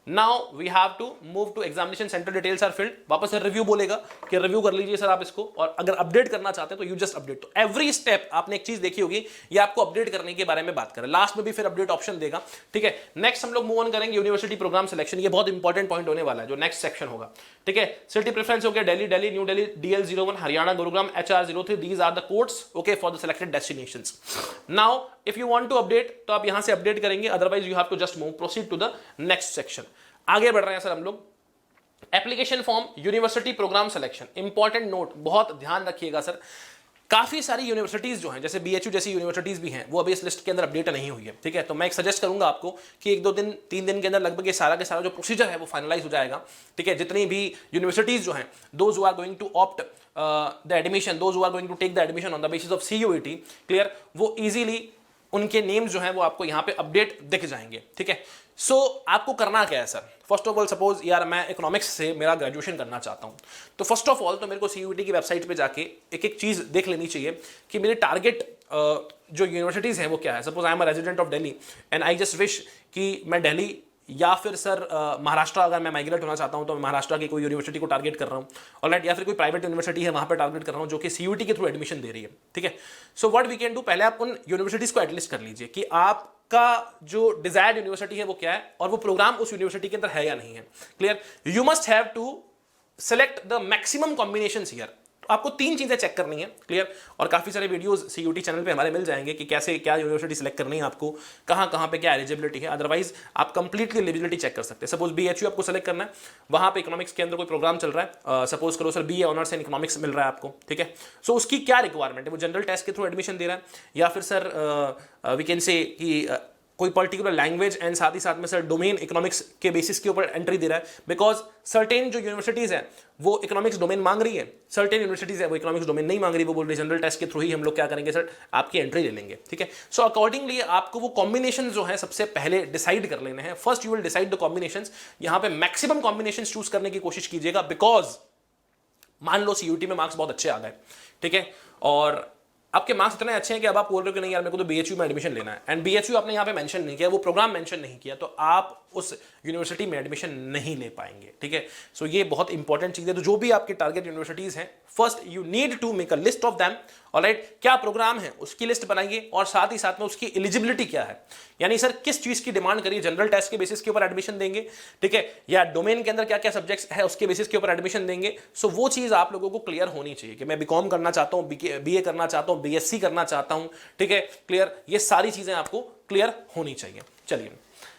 Now we have to move to examination centre details are filled, वापस से रिव्यू बोलेगा कि रिव्यू कर लीजिए सर आप इसको, और अगर अपडेट करना चाहते हैं तो यू जस्ट अपडेट। तो एवरी स्टेप आपने एक चीज देखी होगी, ये आपको अपडेट करने के बारे में बात करें, लास्ट में भी फिर अपडेट ऑप्शन देगा, ठीक है। नेक्स्ट हम लोग मूव ऑन करेंगे यूनिवर्सिटी प्रोग्राम सिलेक्शन, ये बहुत इंपॉर्टेंट पॉइंट होने वाला है जो नेक्स्ट सेक्शन होगा, ठीक है। सिटी प्रेफरेंस हो गया Delhi, Delhi, new Delhi, DL01, Haryana, Gurugram, HR03, these are the codes, okay, for the selected destinations. Now if you want to update तो आप यहां से अपडेट करेंगे, otherwise you have to just move proceed to the next section. आगे बढ़ रहे हैं सर हम लोग, application form university program selection, important note, बहुत ध्यान रखिएगा सर। काफी सारी यूनिवर्सिटीज जो हैं, जैसे BHU जैसी यूनिवर्सिटीज भी हैं, वो अभी इस लिस्ट के अंदर अपडेट नहीं हुई है, ठीक है। तो मैं एक सजेस्ट करूंगा आपको कि 1-2 दिन 3 दिन के अंदर लगभग ये सारा के सारा जो प्रोसीजर है वो फाइनलाइज हो जाएगा, ठीक है। जितनी भी यूनिवर्सिटीज जो हैं, those who are going to opt the admission, those who are going to take the admission on the basis of CUET, clear, वो इजीली उनके नेम्स जो हैं वो आपको यहाँ पे अपडेट दिख जाएंगे, ठीक है। सो आपको करना क्या है sir, first of all suppose यार मैं इकोनॉमिक्स से मेरा ग्रेजुएशन करना चाहता हूँ, तो फर्स्ट ऑफ ऑल तो मेरे को CUET की वेबसाइट पे जाके एक एक चीज़ देख लेनी चाहिए कि मेरे टारगेट जो यूनिवर्सिटीज़ हैं वो क्या है। Suppose I am a resident of Delhi and I just wish कि मैं दिल्ली या फिर सर महाराष्ट्र, अगर मैं माइग्रेट होना चाहता हूं तो मैं महाराष्ट्र की कोई यूनिवर्सिटी को टारगेट कर रहा हूं, ऑलराइट, या फिर कोई प्राइवेट यूनिवर्सिटी है वहां पे टारगेट कर रहा हूं जो कि CUET के थ्रू एडमिशन दे रही है, ठीक है। So what we can do, पहले आप उन यूनिवर्सिटीज को एटलिस्ट कर लीजिए कि आपका जो डिजायर्ड यूनिवर्सिटी है वो क्या है और वो प्रोग्राम उस यूनिवर्सिटी के अंदर है या नहीं है, clear. You must have to select the maximum combinations here. आपको 3 चीजें चेक करनी है, क्लियर, और काफी सारे वीडियोस CUET चैनल पे हमारे मिल जाएंगे कि कैसे क्या यूनिवर्सिटी सेलेक्ट करनी है आपको, कहां पे क्या एलिजिबिलिटी है। अदरवाइज आप कंप्लीटली एलिजिबिलिटी चेक कर सकते हैं। सपोज BHU आपको सेलेक्ट करना है, वहां पे इकोनॉमिक्स के अंदर कोई प्रोग्राम चल रहा है, सपोज करो sir BA honours in economics मिल रहा है आपको, ठीक है। सो उसकी क्या रिक्वायरमेंट है, वो जनरल टेस्ट के थ्रू एडमिशन दे रहा है या फिर सर वी कैन से कि कोई पर्टिकुलर लैंग्वेज एंड साथ ही साथ में सर डोमेन इकोनॉमिक्स के बेसिस के ऊपर एंट्री दे रहा है, बिकॉज सर्टेन जो यूनिवर्सिटीज है वो इकोनॉमिक्स डोमेन मांग रही है, सर्टेन यूनिवर्सिटीज है वो इकोनॉमिक्स डोमेन नहीं मांग रही, वो बोल रही जनरल टेस्ट के थ्रू ही हम लोग क्या करेंगे सर आपकी एंट्री ले लेंगे, ठीक है। सो अकॉर्डिंगली आपको वो कॉम्बिनेशन जो है सबसे पहले डिसाइड कर लेने हैं। First you will decide the combinations, यहां पे मैक्सिमम कॉम्बिनेशन चूज करने की कोशिश कीजिएगा, बिकॉज मान लो CUET में मार्क्स बहुत अच्छे आ गए, ठीक है, और आपके मार्क्स इतने अच्छे हैं कि अब आप बोल रहे हो कि नहीं यार मेरे को तो बीएचयू में एडमिशन लेना है, एंड बीएचयू आपने यहाँ पे मेंशन नहीं किया, वो प्रोग्राम मेंशन नहीं किया, तो आप उस यूनिवर्सिटी में एडमिशन नहीं ले पाएंगे, ठीक है। सो ये बहुत इंपॉर्टेंट चीज है। तो जो भी आपके टारगेट यूनिवर्सिटीज हैं, first you need to make a list of them, alright, क्या प्रोग्राम है उसकी लिस्ट बनाइए, और साथ ही साथ में उसकी एलिजिबिलिटी क्या है, यानी सर किस चीज की डिमांड करिए, जनरल टेस्ट के बेसिस के ऊपर एडमिशन देंगे, ठीक है, या डोमेन के अंदर क्या क्या सब्जेक्ट्स है उसके बेसिस के ऊपर एडमिशन देंगे। सो वो चीज आप लोगों को क्लियर होनी चाहिए कि मैं बीकॉम करना चाहता हूं, बीए करना चाहता हूं, बीएससी करना चाहता हूं, ठीक है, क्लियर, ये सारी चीजें आपको क्लियर होनी चाहिए। चलिए,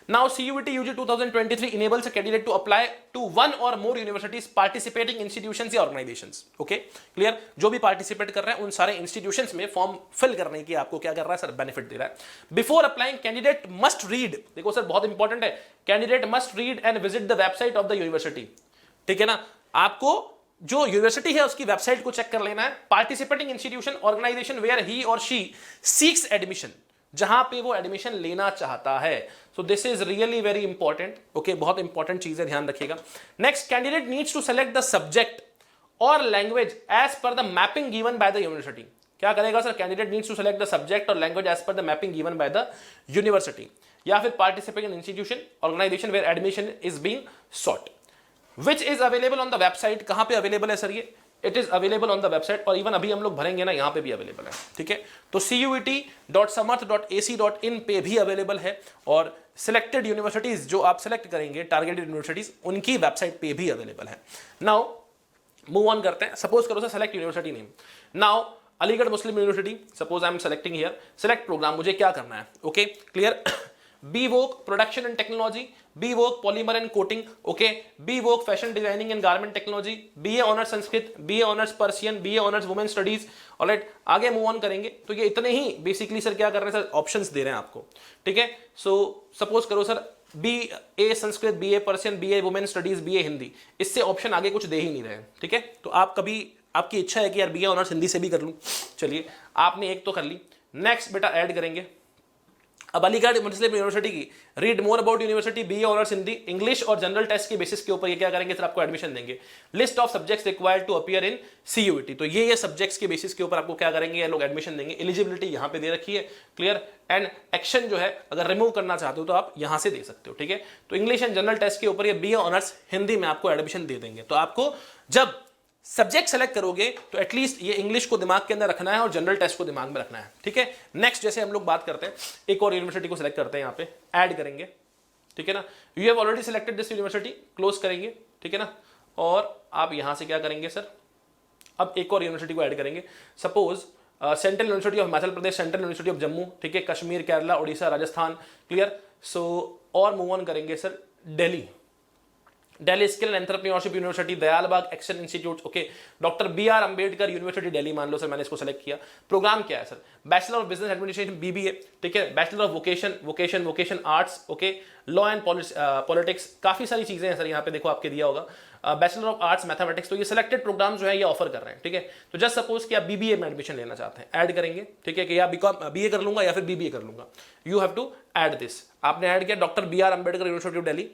now CUET UG 2023 enables a candidate to apply to one or more universities participating institutions या organizations, okay, clear, जो भी participate कर रहे हैं उन सारे institutions में फॉर्म फिल करने की आपको क्या कर रहा है सर, बेनिफिट दे रहा है। Before applying candidate must read, देखो सर बहुत इंपॉर्टेंट है, candidate must read and visit the website of the university, ठीक है ना, आपको जो यूनिवर्सिटी है उसकी वेबसाइट को चेक कर लेना है। Participating institution organisation where he और शी सीक्स एडमिशन, जहां पे वो एडमिशन लेना चाहता है। So this is really very important, okay, बहुत इंपॉर्टेंट चीज है, ध्यान रखिएगा। Next, candidate needs to select the subject और language as per the mapping given by the university. क्या करेगा sir, candidate needs to select the subject और language as per the mapping given by the university, या फिर participating institution organisation where admission is being sought, which is available on the website. कहां पे available है sir ये, it is available on the website, और even अभी हम लोग भरेंगे ना यहाँ पे भी अवेलेबल है, ठीक है। तो CUET.samarth.ac.in पे भी अवेलेबल है, और सिलेक्टेड यूनिवर्सिटीज जो आप सिलेक्ट करेंगे, टारगेटेड यूनिवर्सिटीज, उनकी वेबसाइट पे भी अवेलेबल है। नाउ मूव ऑन करते हैं। सपोज करो sir select university name, now Aligarh Muslim university, suppose I am selecting here, select program, मुझे क्या करना है, okay, clear. BVoc production and technology, BVoc polymer and coating, okay, BVoc fashion designing and garment technology, BA honours Sanskrit, BA honours Persian, BA honours women studies, alright. आगे move on करेंगे तो ये इतने ही basically sir क्या कर रहे हैं sir, options दे रहे हैं आपको, ठीक है। सो सपोज करो sir BA Sanskrit, BA Persian, BA women studies, BA Hindi, इससे ऑप्शन आगे कुछ दे ही नहीं रहे, ठीक है। तो आप कभी आपकी इच्छा है कि यार BA ऑनर्स हिंदी से भी कर लूं, चलिए आपने एक तो कर ली। नेक्स्ट बेटा ऐड करेंगे, अब अलीगढ़ मुस्लिम यूनिवर्सिटी की read more about university, BA honours Hindi, English और जनरल टेस्ट के बेसिस के ऊपर ये क्या करेंगे सर, आपको एडमिशन देंगे। List of subjects required to appear in CUET, तो ये सब्जेक्ट्स के बेसिस के ऊपर आपको क्या करेंगे, ये लोग एडमिशन देंगे। एलिजिबिलिटी यहाँ पे दे रखी है, क्लियर, एंड एक्शन जो है अगर रिमूव करना चाहते हो तो आप यहां से दे सकते हो, ठीक है। तो इंग्लिश एंड जनरल टेस्ट के ऊपर ये BA ऑनर्स हिंदी में आपको एडमिशन दे देंगे। तो आपको जब सब्जेक्ट सेलेक्ट करोगे तो एटलीस्ट ये इंग्लिश को दिमाग के अंदर रखना है और जनरल टेस्ट को दिमाग में रखना है, ठीक है। नेक्स्ट जैसे हम लोग बात करते हैं, एक और यूनिवर्सिटी को सिलेक्ट करते हैं, यहाँ पे ऐड करेंगे, ठीक है ना। You have already selected this university, close करेंगे, ठीक है ना, और आप यहां से क्या करेंगे सर, अब एक और यूनिवर्सिटी को ऐड करेंगे। Suppose central university of Himachal Pradesh, central university of Jammu, ठीक है, कश्मीर, केरला, उड़ीसा, राजस्थान, क्लियर। सो और मूव ऑन करेंगे sir, Delhi skill and entrepreneurship university, Dayalbagh action institute, okay, doctor BR Ambedkar university Delhi, मान लो सर मैंने इसको सेलेक्ट किया। प्रोग्राम क्या है sir, bachelor of business administration BBA, ठीक है, bachelor of vocation arts, okay, law and politics, काफी सारी चीजें हैं सर यहाँ पे, देखो आपके दिया होगा, बैचलर ऑफ आर्ट्स मैथमेटिक्स। तो ये सिलेक्टेड प्रोग्राम जो है ये ऑफर कर रहे हैं, ठीक है। तो जस्ट सपोज कि आप BBA में एडमिशन लेना चाहते हैं, ऐड करेंगे, ठीक है, कि या BA कर लूंगा या फिर BBA कर लूंगा, you have to add this. आपने ऐड किया doctor BR Ambedkar university of Delhi,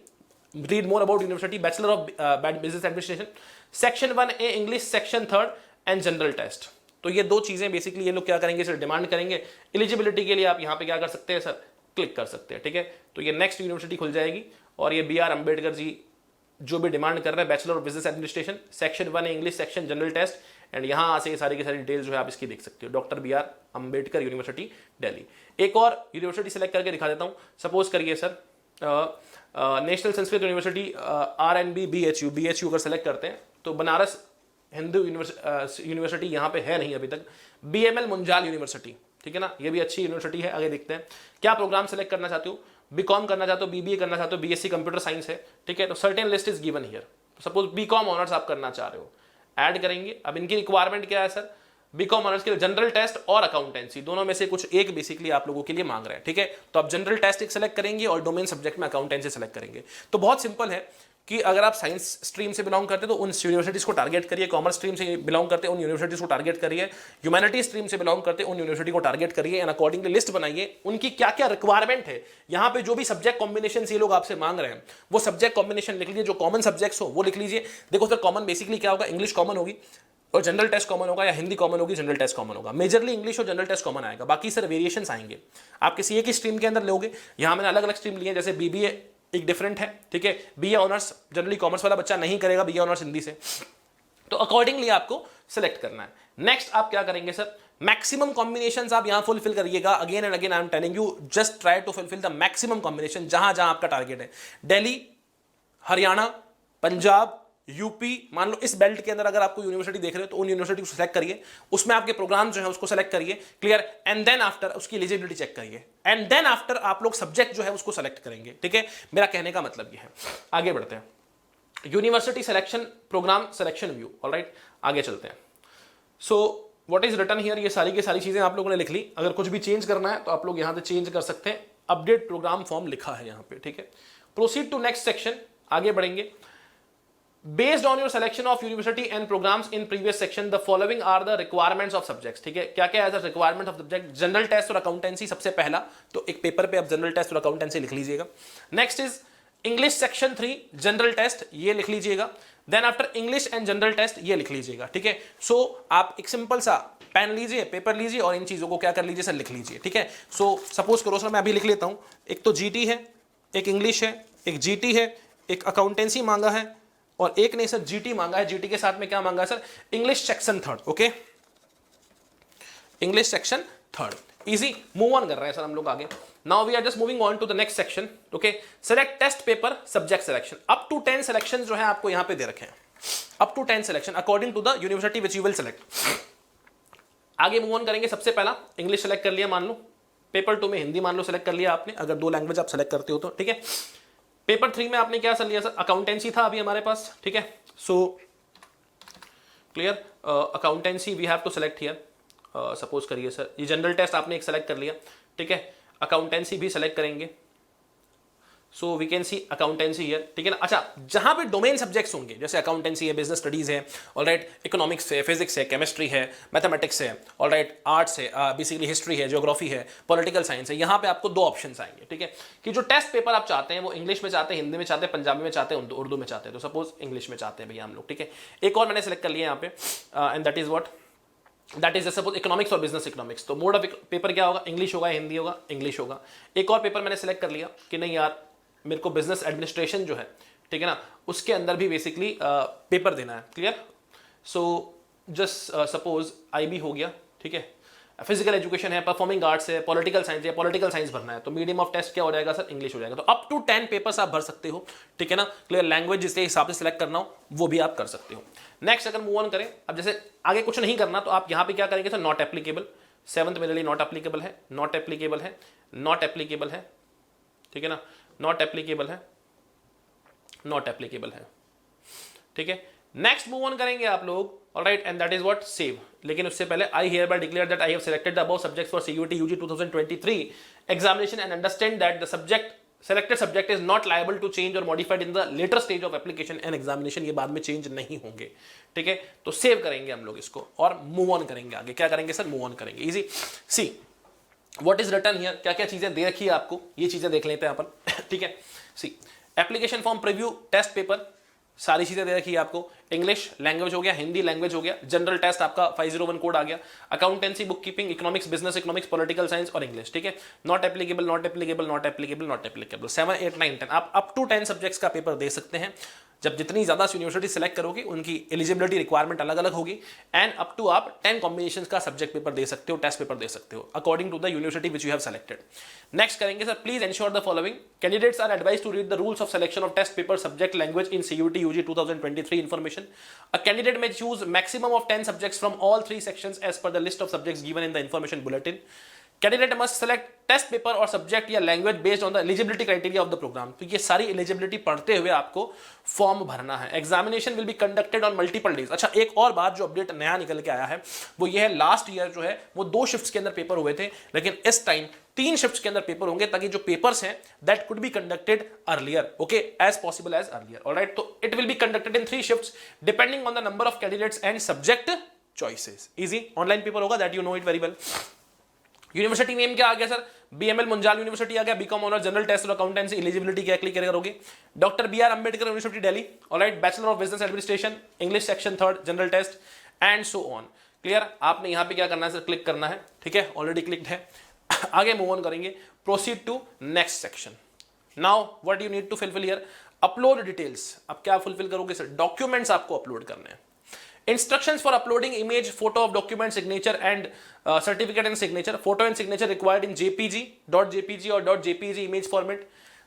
read more about university, bachelor of business administration, section 1A English, section 3rd and general test। तो ये दो चीजें बेसिकली ये लोग क्या करेंगे सर, डिमांड करेंगे। एलिजिबिलिटी के लिए आप यहाँ पे क्या कर सकते हैं सर, क्लिक कर सकते हैं, ठीक है। तो ये नेक्स्ट यूनिवर्सिटी खुल जाएगी, और ये BR अंबेडकर जी जो भी डिमांड कर रहे हैं, bachelor of business administration, section 1 English, section general test, and यहाँ से सारी की सारी डिटेल्स जो है आप इसकी देख सकते हो, doctor BR Ambedkar university Delhi. एक और यूनिवर्सिटी सेलेक्ट करके दिखा देता हूँ, सपोज करिए sir national Sanskrit university RNB BHU अगर सेलेक्ट करते हैं तो बनारस हिंदू यूनिवर्सिटी यहाँ पे है नहीं अभी तक, BML मुंजाल यूनिवर्सिटी, ठीक है ना, ये भी अच्छी यूनिवर्सिटी है। आगे देखते हैं क्या प्रोग्राम सेलेक्ट करना चाहते हो, BCom करना चाहते हो, BBA करना चाहते हो, BSc कंप्यूटर साइंस है, ठीक है। तो certain list is given here, suppose BCom honours आप करना चाह रहे हो, ऐड करेंगे। अब इनकी रिक्वायरमेंट क्या है सर, BCom ऑनर्स के लिए जनरल टेस्ट और अकाउंटेंसी, दोनों में से कुछ एक बेसिकली आप लोगों के लिए मांग रहे हैं, ठीक है। तो आप जनरल टेस्ट एक सेलेक्ट करेंगे और डोमेन सब्जेक्ट में अकाउंटेंसी सेलेक्ट करेंगे। तो बहुत सिंपल है कि अगर आप साइंस स्ट्रीम से बिलोंग करते हैं तो उन यूनिवर्सिटीज को टारगेट करिए, कॉमर्स स्ट्रीम से बिलोंग करते हैं उन यूनिवर्सिटीज को टारगेट करिए, ह्यूमैनिटी स्ट्रीम से बिलोंग करते हैं उन यूनिवर्सिटी को टारगेट करिए, एंड अकॉर्डिंगली लिस्ट बनाइए उनकी क्या क्या रिक्वायरमेंट है। यहाँ पे जो भी सब्जेक्ट कॉम्बिनेशन ये लोग आपसे मांग रहे हैं वो सब्जेक्ट कॉम्बिनेशन लिख लीजिए, जो कॉमन सब्जेक्ट्स हो वो लिख लीजिए। देखो सर कॉमन बेसिकली क्या होगा, इंग्लिश कॉमन होगी, और जनरल टेस्ट कॉमन होगा, या हिंदी कॉमन होगी, जनरल टेस्ट कॉमन होगा। मेजरली इंग्लिश और जनरल टेस्ट कॉमन आएगा, बाकी सर वेरिएशंस आएंगे। आप किसी एक ही स्ट्रीम के अंदर लोगे, यहाँ मैंने अलग अलग स्ट्रीम लिए, जैसे बीबीए एक डिफरेंट है, ठीक है, बीए ऑनर्स जनरली कॉमर्स वाला बच्चा नहीं करेगा बीए ऑनर्स हिंदी से, तो अकॉर्डिंगली आपको सिलेक्ट करना है। नेक्स्ट आप क्या करेंगे सर, मैक्सिमम कॉम्बिनेशंस आप यहां फुलफिल करिएगा। Again and again I am telling you, just try to fulfil the maximum combination जहां जहां आपका टारगेट है। दिल्ली, हरियाणा, पंजाब, यूपी, मान लो इस बेल्ट के अंदर अगर आपको यूनिवर्सिटी देख रहे हो तो उन यूनिवर्सिटी को सिलेक्ट करिए, उसमें आपके प्रोग्राम जो है उसको सिलेक्ट करिए, क्लियर, एंड देन आफ्टर उसकी एलिजिबिलिटी चेक करिए, एंड देन आफ्टर आप लोग सब्जेक्ट जो है उसको सिलेक्ट करेंगे, ठीक है। मेरा कहने का मतलब ये है। आगे बढ़ते हैं, university selection program selection view, alright, आगे चलते हैं। So what is written here, ये सारी की सारी चीजें आप लोगों ने लिख ली। अगर कुछ भी चेंज करना है तो आप लोग यहां से चेंज कर सकते हैं, अपडेट प्रोग्राम फॉर्म लिखा है यहां पे, ठीक है। प्रोसीड टू नेक्स्ट सेक्शन, आगे बढ़ेंगे। Based on your selection of university and programs in previous section, the following are the requirements of subjects, ठीक है। क्या क्या है requirement of subject, general test और अकाउंटेंसी सबसे पहला, तो एक पेपर पे आप जनरल टेस्ट और अकाउंटेंसी लिख लीजिएगा। Next is English section 3 general test, ये लिख लीजिएगा। Then after English and general test ये लिख लीजिएगा, ठीक है। सो आप एक सिंपल सा पेन लीजिए, पेपर लीजिए और इन चीजों को क्या कर लीजिए सर, लिख लीजिए, ठीक है। सो सपोज करो सर मैं अभी लिख लेता हूं, एक तो जीटी है, एक इंग्लिश है, एक जीटी है, एक अकाउंटेंसी मांगा है, और एक ने सर जीटी मांगा है। जीटी के साथ में क्या मांगा है sir, English section 3, okay, English section 3। Easy, move on कर रहे हैं सर हम लोग आगे। Now we are just moving on to the next section, okay. Select test paper subject selection, up to 10 selection जो है आपको यहां पे दे रखे हैं, up to 10 selection according to the university which you will select. आगे मूव ऑन करेंगे। सबसे पहला इंग्लिश सेलेक्ट कर लिया, मान लो पेपर 2 में हिंदी मान लो सेलेक्ट कर लिया आपने, अगर 2 लैंग्वेज आप सेलेक्ट करते हो तो, ठीक है। पेपर 3 में आपने क्या सर लिया सर, अकाउंटेंसी था अभी हमारे पास, ठीक है। So clear, accountancy we have to select here. Suppose करिए सर ये जनरल टेस्ट आपने एक सेलेक्ट कर लिया, ठीक है, अकाउंटेंसी भी सेलेक्ट करेंगे। So we can see accountancy here, ठीक है ना। अच्छा, जहां पे डोमेन सब्जेक्ट्स होंगे, जैसे अकाउंटेंसी है, बिजनेस स्टडीज है, ऑलराइट, इकोनॉमिक्स है, फिजिक्स है, केमिस्ट्री है, मैथमेटिक्स है, ऑलराइट, आर्ट्स है, बेसिकली हिस्ट्री है, ज्योग्राफी है, पॉलिटिकल साइंस है, यहां पे आपको 2 ऑप्शंस आएंगे, ठीक है, कि जो टेस्ट पेपर आप चाहते हैं वो इंग्लिश में चाहते हैं, हिंदी में चाहते हैं, पंजाबी में चाहते हैं, उर्दू में चाहते हैं। तो सपोज इंग्लिश में चाहते हैं भैया हम लोग, ठीक है। एक और मैंने सेलेक्ट कर लिया यहाँ पे, and that is what, that is suppose economics और बिजनेस इकोनॉमिक्स। तो मोड ऑफ पेपर क्या होगा, इंग्लिश होगा, हिंदी होगा, इंग्लिश होगा। एक और पेपर मैंने सेलेक्ट कर लिया कि नहीं यार मेरे को बिजनेस एडमिनिस्ट्रेशन जो है, ठीक है ना, उसके अंदर भी बेसिकली पेपर देना है, clear. So just suppose IB हो गया, ठीक है, फिजिकल एजुकेशन है, परफॉर्मिंग आर्ट्स है, पॉलिटिकल साइंस है, पॉलिटिकल साइंस भरना है, तो मीडियम ऑफ टेस्ट क्या हो जाएगा सर, इंग्लिश हो जाएगा। तो अप टू 10 पेपर्स आप भर सकते हो, ठीक है ना, क्लियर। लैंग्वेज जिसके हिसाब से सिलेक्ट करना हो वो भी आप कर सकते हो। नेक्स्ट अगर मूव ऑन करें, अब जैसे आगे कुछ नहीं करना तो आप यहाँ पे क्या करेंगे सर, नॉट एप्लीकेबल, 7th मेरे लिए नॉट एप्लीकेबल है, नॉट एप्लीकेबल है, नॉट एप्लीकेबल है, ठीक है ना, नॉट एप्लीकेबल है, नॉट एप्लीकेबल है, ठीक है। नेक्स्ट मूव ऑन करेंगे आप लोग, alright, and that is what, save. लेकिन उससे पहले I hereby declare that I have selected the above subjects for CUET UG 2023 examination and understand that the subject selected subject is not liable to change or modified in the later stage of application and examination, ये बाद में change नहीं होंगे, ठीक है। तो save करेंगे हम लोग इसको और मूव ऑन करेंगे आगे। क्या करेंगे सर, मूव ऑन करेंगे। Easy, see what is written here, क्या क्या चीजें दे रखी है आपको, ये चीजें देख लेते हैं अपन, ठीक है। See application form, preview, test paper, सारी चीजें दे रखी है आपको। इंग्लिश लैंग्वेज हो गया, हिंदी लैंग्वेज हो गया, जनरल टेस्ट आपका 501 कोड आ गया, accountancy, book keeping, economics, business economics, political science और इंग्लिश, ठीक है। Not applicable, not applicable, not applicable, not applicable, 7, 8, 9, 10 आप अप टू 10 सब्जेक्ट्स का पेपर दे सकते हैं। जब जितनी ज्यादा यूनिवर्सिटी सेलेक्ट करोगे उनकी एलिजिबिलिटी रिक्वायरमेंट अलग अलग होगी, एंड अप टू आप 10 कॉम्बिनेशंस का सब्जेक्ट पेपर दे सकते हो, टेस्ट पेपर दे सकते हो according to the university which you have selected. Next करेंगे sir, please ensure the following, candidates are advised to read the rules of selection of test paper subject language in CUET UG 2023 information. A candidate may choose maximum of 10 subjects from all 3 sections as per the list of subjects given in the information bulletin. Candidate must select test paper or subject या language based on the eligibility criteria of the program. तो ये सारी eligibility पढ़ते हुए आपको form भरना है। Examination will be conducted on multiple days. अच्छा, एक और बात जो अपडेट नया निकल के आया है वो ये है, लास्ट ईयर जो है वो 2 शिफ्ट्स के अंदर पेपर हुए थे, लेकिन इस टाइम 3 शिफ्ट्स के अंदर पेपर होंगे, ताकि जो पेपर्स हैं that could be conducted earlier, okay, as possible as earlier, alright. तो it will be conducted in 3 shifts depending on the number of candidates and subject choices. Easy online paper होगा, that you know it very well. University name क्या आ गया sir, BML Munjal university आ गया, BCom honour, general test और accountancy, eligibility क्या click करोगे, doctor BR Ambedkar university Delhi, alright, bachelor of business administration, English section 3 general test, and so on. Clear, आपने यहां पे क्या करना है सर, क्लिक करना है, ठीक है, ऑलरेडी क्लिक्ड है। आगे मूव ऑन करेंगे, proceed to next section. Now what you need to fulfil here, upload details. अब क्या फुलफिल करोगे सर, डॉक्यूमेंट्स आपको अपलोड करने हैं। Instructions for uploading image, photo of document, signature and certificate and signature. Photo and signature required in JPG, .jpg or .jpg image format.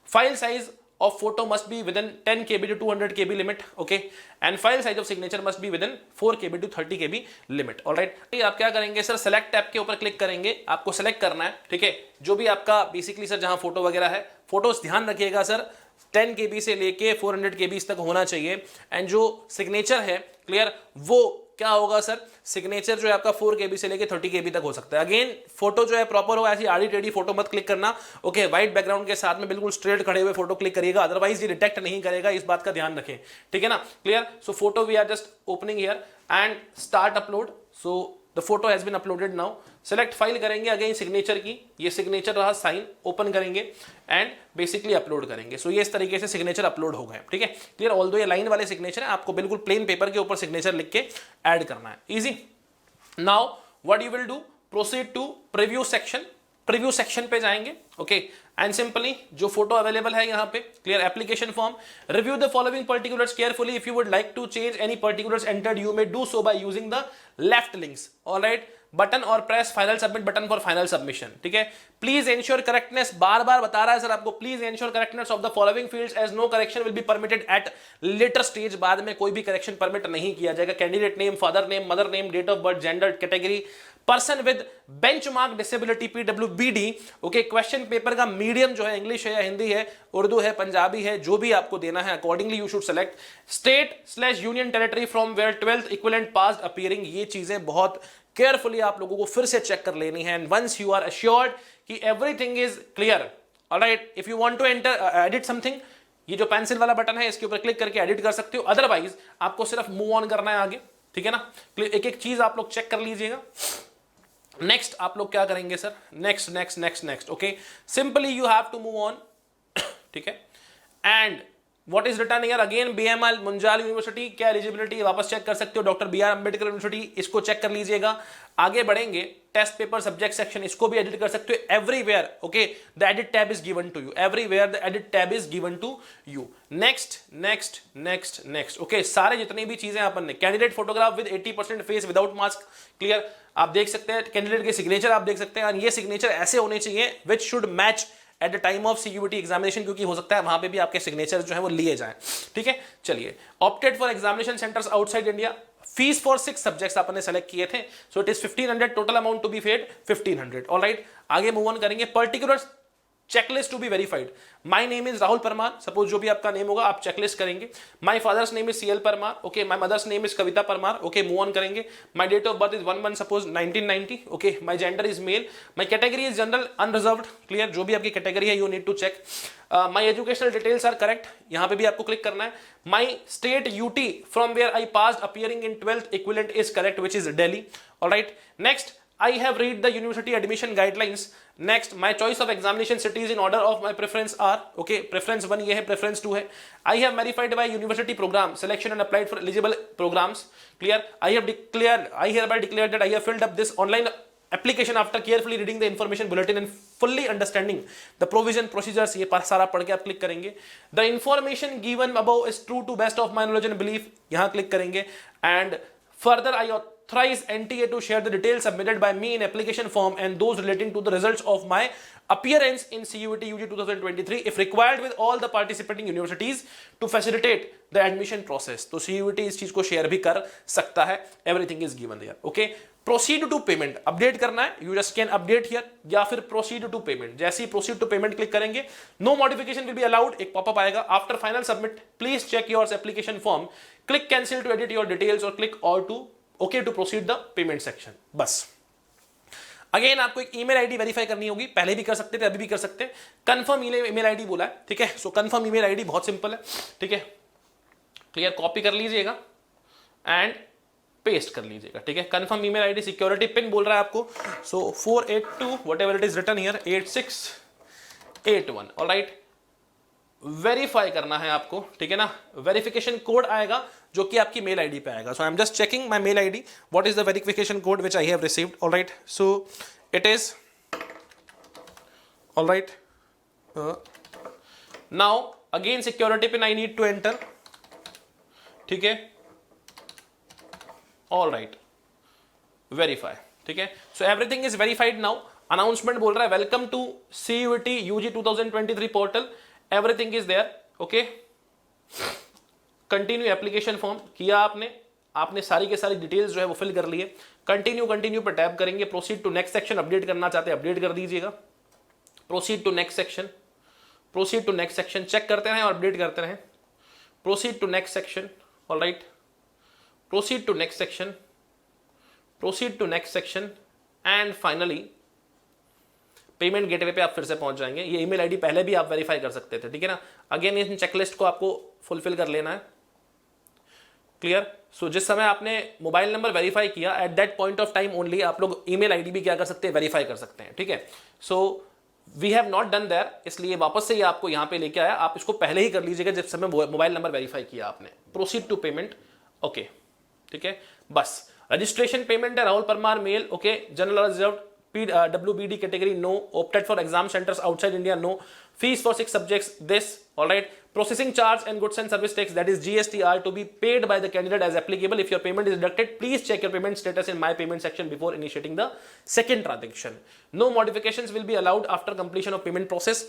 File size of photo must be within 10 KB to 200 KB limit. Okay. And file size of signature must be within 4 KB to 30 KB limit. Alright. आप क्या करेंगे sir, select tab के ऊपर click करेंगे, आपको select करना है, ठीक है, जो भी आपका बेसिकली सर जहां फोटो वगैरह है, फोटोज ध्यान रखिएगा सर 10 KB से लेके 400 KB तक होना चाहिए। एंड जो सिग्नेचर है, क्लियर, वो क्या होगा सर, सिग्नेचर जो है आपका 4 KB से लेके 30 KB तक हो सकता है। अगेन फोटो जो है प्रॉपर हो, ऐसी आड़ी टेढ़ी फोटो मत क्लिक करना। ओके, व्हाइट बैकग्राउंड के साथ में बिल्कुल स्ट्रेट खड़े हुए फोटो क्लिक करिएगा, अदरवाइज ये डिटेक्ट नहीं करेगा, इस बात का ध्यान रखें, ठीक है ना। Clear, so photo we are just opening here and start upload. So the photo has been uploaded. Now select file करेंगे, अगेन सिग्नेचर की, ये सिग्नेचर रहा, साइन, ओपन करेंगे एंड बेसिकली अपलोड करेंगे। सो ये इस तरीके से सिग्नेचर अपलोड हो गए, ठीक है, क्लियर। ऑल्दो ये लाइन वाले सिग्नेचर है, आपको बिल्कुल प्लेन पेपर के ऊपर सिग्नेचर लिख के ऐड करना है, easy. Now what you will do, proceed to preview section. Preview section पे जाएंगे, ओके, एंड सिंपली जो फोटो अवेलेबल है यहाँ पे, clear, application form, review the following particulars carefully, if you would like to change any particulars entered you may do so by using the left links, alright, button और press final submit button for final submission, ठीक है। Please ensure correctness, बार बार बता रहा है sir आपको, please ensure correctness of the following fields as no correction will be permitted at later stage. बाद में कोई भी करेक्शन परमिट नहीं किया जाएगा। Candidate name, father name, mother name, date of birth, gender, category, person with benchmark disability PWBD, okay, question paper का medium जो है इंग्लिश है या हिंदी है, उर्दू है, पंजाबी है, जो भी आपको देना है accordingly you should select. State union territory from where 12th equivalent passed appearing, ये चीजें बहुत केयरफुली आप लोगों को फिर से चेक कर लेनी है। And once you are assured कि everything is clear, alright, if you want to enter edit something, ये जो पेंसिल वाला बटन है इसके ऊपर क्लिक करके एडिट कर सकते हो, अदरवाइज आपको सिर्फ मूव ऑन करना है आगे, ठीक है ना। एक एक चीज आप लोग चेक कर लीजिएगा। नेक्स्ट आप लोग क्या करेंगे sir, next next next next, okay, simply you have to move on, ठीक है। And what is written here, again BML Munjal university, क्या एलिजिबिलिटी वापस चेक कर सकते हो, डॉक्टर BR अंबेडकर यूनिवर्सिटी, इसको चेक कर लीजिएगा। आगे बढ़ेंगे, टेस्ट पेपर सब्जेक्ट सेक्शन, इसको भी एडिट कर सकते हो everywhere, okay, the edit tab is given to you, everywhere the edit tab is given to you. Next next next next, okay, सारे जितनी भी चीजें अपन ने, candidate photograph with 80% face without mask, clear, आप देख सकते हैं, कैंडिडेट के सिग्नेचर आप देख सकते हैं, और ये सिग्नेचर ऐसे होने चाहिए which should match at the time of CUET examination, क्योंकि हो सकता है वहां पे भी आपके सिग्नेचर जो है वो लिए जाएं, ठीक है। चलिए, opted for examination centres outside India, fees for 6 subjects आपने सेलेक्ट किए थे, so it is 1500, total amount to be paid 1500, alright. आगे मूव ऑन करेंगे, particular checklist to be verified. My name is Rahul Parmar, suppose जो भी आपका नेम होगा आप चेकलिस्ट करेंगे। My father's name is CL Parmar, okay, my mother's name is Kavita Parmar, okay, move on करेंगे। My date of birth is 1/1 suppose 1990, okay, my gender is male, my category is general unreserved, clear, जो भी आपकी कैटेगरी है you need to check. My educational details are correct, यहां पे भी आपको क्लिक करना है। My state UT from where I passed appearing in 12th equivalent is correct, which is Delhi, alright. Next, I have read the university admission guidelines. Next, my choice of examination cities in order of my preference are, okay, preference 1 ये है, preference 2 है। I have verified by university program selection and applied for eligible programs, clear। I hereby declared that I have filled up this online application after carefully reading the information bulletin and fully understanding the provision procedures, ये सारा पढ़ के आप click करेंगे। The information given above is true to best of my knowledge and belief, यहाँ click करेंगे। And further I authorize NTA to share the details submitted by me in application form and those relating to the results of my appearance in CUET UG 2023 if required with all the participating universities to facilitate the admission process। तो CUET इस चीज को share भी कर सकता है, everything is given there, okay। Proceed to payment, update करना है, you just can update here, या फिर प्रोसीड टू पेमेंट, जैसे ही प्रोसीड टू पेमेंट क्लिक करेंगे, no modification will be allowed, एक पॉपअप आएगा। After final submit please check your application form, click cancel to edit your details or click or to okay to proceed the payment section, बस। Again आपको एक email ID verify करनी होगी, पहले भी कर सकते थे, अभी भी कर सकते हैं। कंफर्म ईमेल आईडी बोला है, ठीक है। सो कंफर्म ईमेल आईडी बहुत सिंपल है, ठीक है, क्लियर, कॉपी कर लीजिएगा एंड पेस्ट कर लीजिएगा, ठीक है। Confirm email ID, security pin बोल रहा है आपको, so 482 whatever it is written here 8681, alright. Verify करना है आपको, ठीक है ना। वेरिफिकेशन कोड आएगा जो कि आपकी मेल आईडी पे आएगा। So I am just checking my mail ID, what is the verification code which I have received. Alright, so it is alright now again security pin I need to enter, ठीक है। Alright, verify, ठीक है। So everything is verified now. Announcement बोल रहा है welcome to CUET UG 2023 portal, everything is there, okay. Continue application form किया आपने सारी के सारी डिटेल्स जो है वो फिल कर लिए। कंटिन्यू पर टैप करेंगे। Proceed to next section, update करना चाहते हैं अपडेट कर दीजिएगा। Proceed to next section, proceed to next section, check करते रहें और अपडेट करते रहें। Proceed to next section, alright, proceed to next section, proceed to next section and finally payment gateway पे आप फिर से पहुंच जाएंगे। ये ईमेल आईडी पहले भी आप वेरीफाई कर सकते थे, ठीक है ना। अगेन इन चेकलिस्ट को आपको फुलफिल कर लेना है, क्लियर। सो जिस समय आपने मोबाइल नंबर वेरीफाई किया at that point of time only आप लोग ईमेल आईडी भी क्या कर सकते हैं, वेरीफाई कर सकते हैं, ठीक है। So we have not done there, इसलिए वापस से ये आपको यहां पे लेके आया। आप इसको पहले ही कर लीजिएगा जिस समय मोबाइल नंबर वेरीफाई किया आपने। प्रोसीड टू पेमेंट, ओके, ठीक है। बस रजिस्ट्रेशन पेमेंट है Rahul Parmar male, okay. General reserve WBD category no, opted for exam centers outside India no, fees for 6 subjects this, all right. Processing charge and goods and service tax, that is GST, are to be paid by the candidate as applicable. If your payment is deducted, please check your payment status in my payment section before initiating the second transaction. No modifications will be allowed after completion of payment process.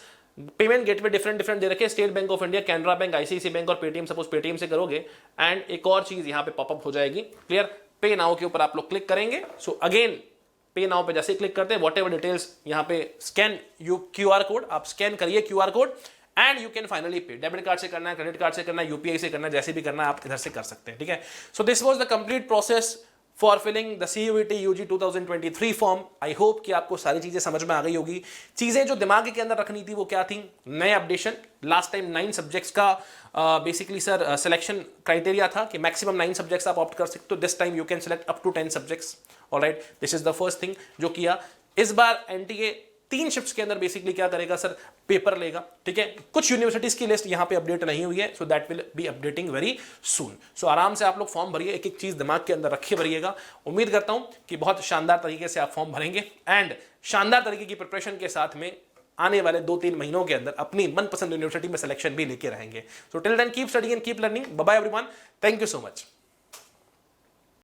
Payment gateway different दे रखे, state bank of India, Canara bank, ICICI bank और Paytm. Suppose Paytm से करोगे and एक और चीज यहाँ पे पॉपअप हो जाएगी, क्लियर। पे नाउ के ऊपर आप लोग क्लिक करेंगे। सो अगेन पे नाउ पे जैसे ही क्लिक करते हैं वॉट एवर डिटेल्स यहाँ पे स्कैन QR कोड, आप स्कैन करिए QR code and you can finally पे। डेबिट कार्ड से करना है, क्रेडिट कार्ड से करना है, UPI से करना है, जैसे भी करना है आप इधर से कर सकते हैं, ठीक है। So this was the complete process for filling the CUET UG 2023 form. I hope कि आपको सारी चीजें समझ में आ गई होगी। चीजें जो दिमाग के अंदर रखनी थी वो क्या थी, नए अपडेशन। लास्ट टाइम 9 सब्जेक्ट्स का बेसिकली सर सिलेक्शन क्राइटेरिया था कि मैक्सिमम 9 सब्जेक्ट्स आप ऑप्ट कर सकते हो। This time you can select up to 10 subjects, alright. This is the first thing जो किया। इस बार NTA 3 शिफ्ट्स के अंदर बेसिकली क्या करेगा सर, पेपर लेगा, ठीक है। कुछ यूनिवर्सिटीज की लिस्ट यहाँ पे अपडेट नहीं हुई है, so that will be updating very soon. So आराम से आप लोग फॉर्म भरिए, एक एक चीज दिमाग के अंदर रखे भरिएगा। उम्मीद करता हूं कि बहुत शानदार तरीके से आप फॉर्म भरेंगे एंड शानदार तरीके की प्रिपरेशन के साथ में आने वाले 2-3 महीनों के अंदर अपनी मनपसंद यूनिवर्सिटी में सिलेक्शन भी लेके रहेंगे। So till then keep studying and keep learning. Bye bye everyone, thank you so much.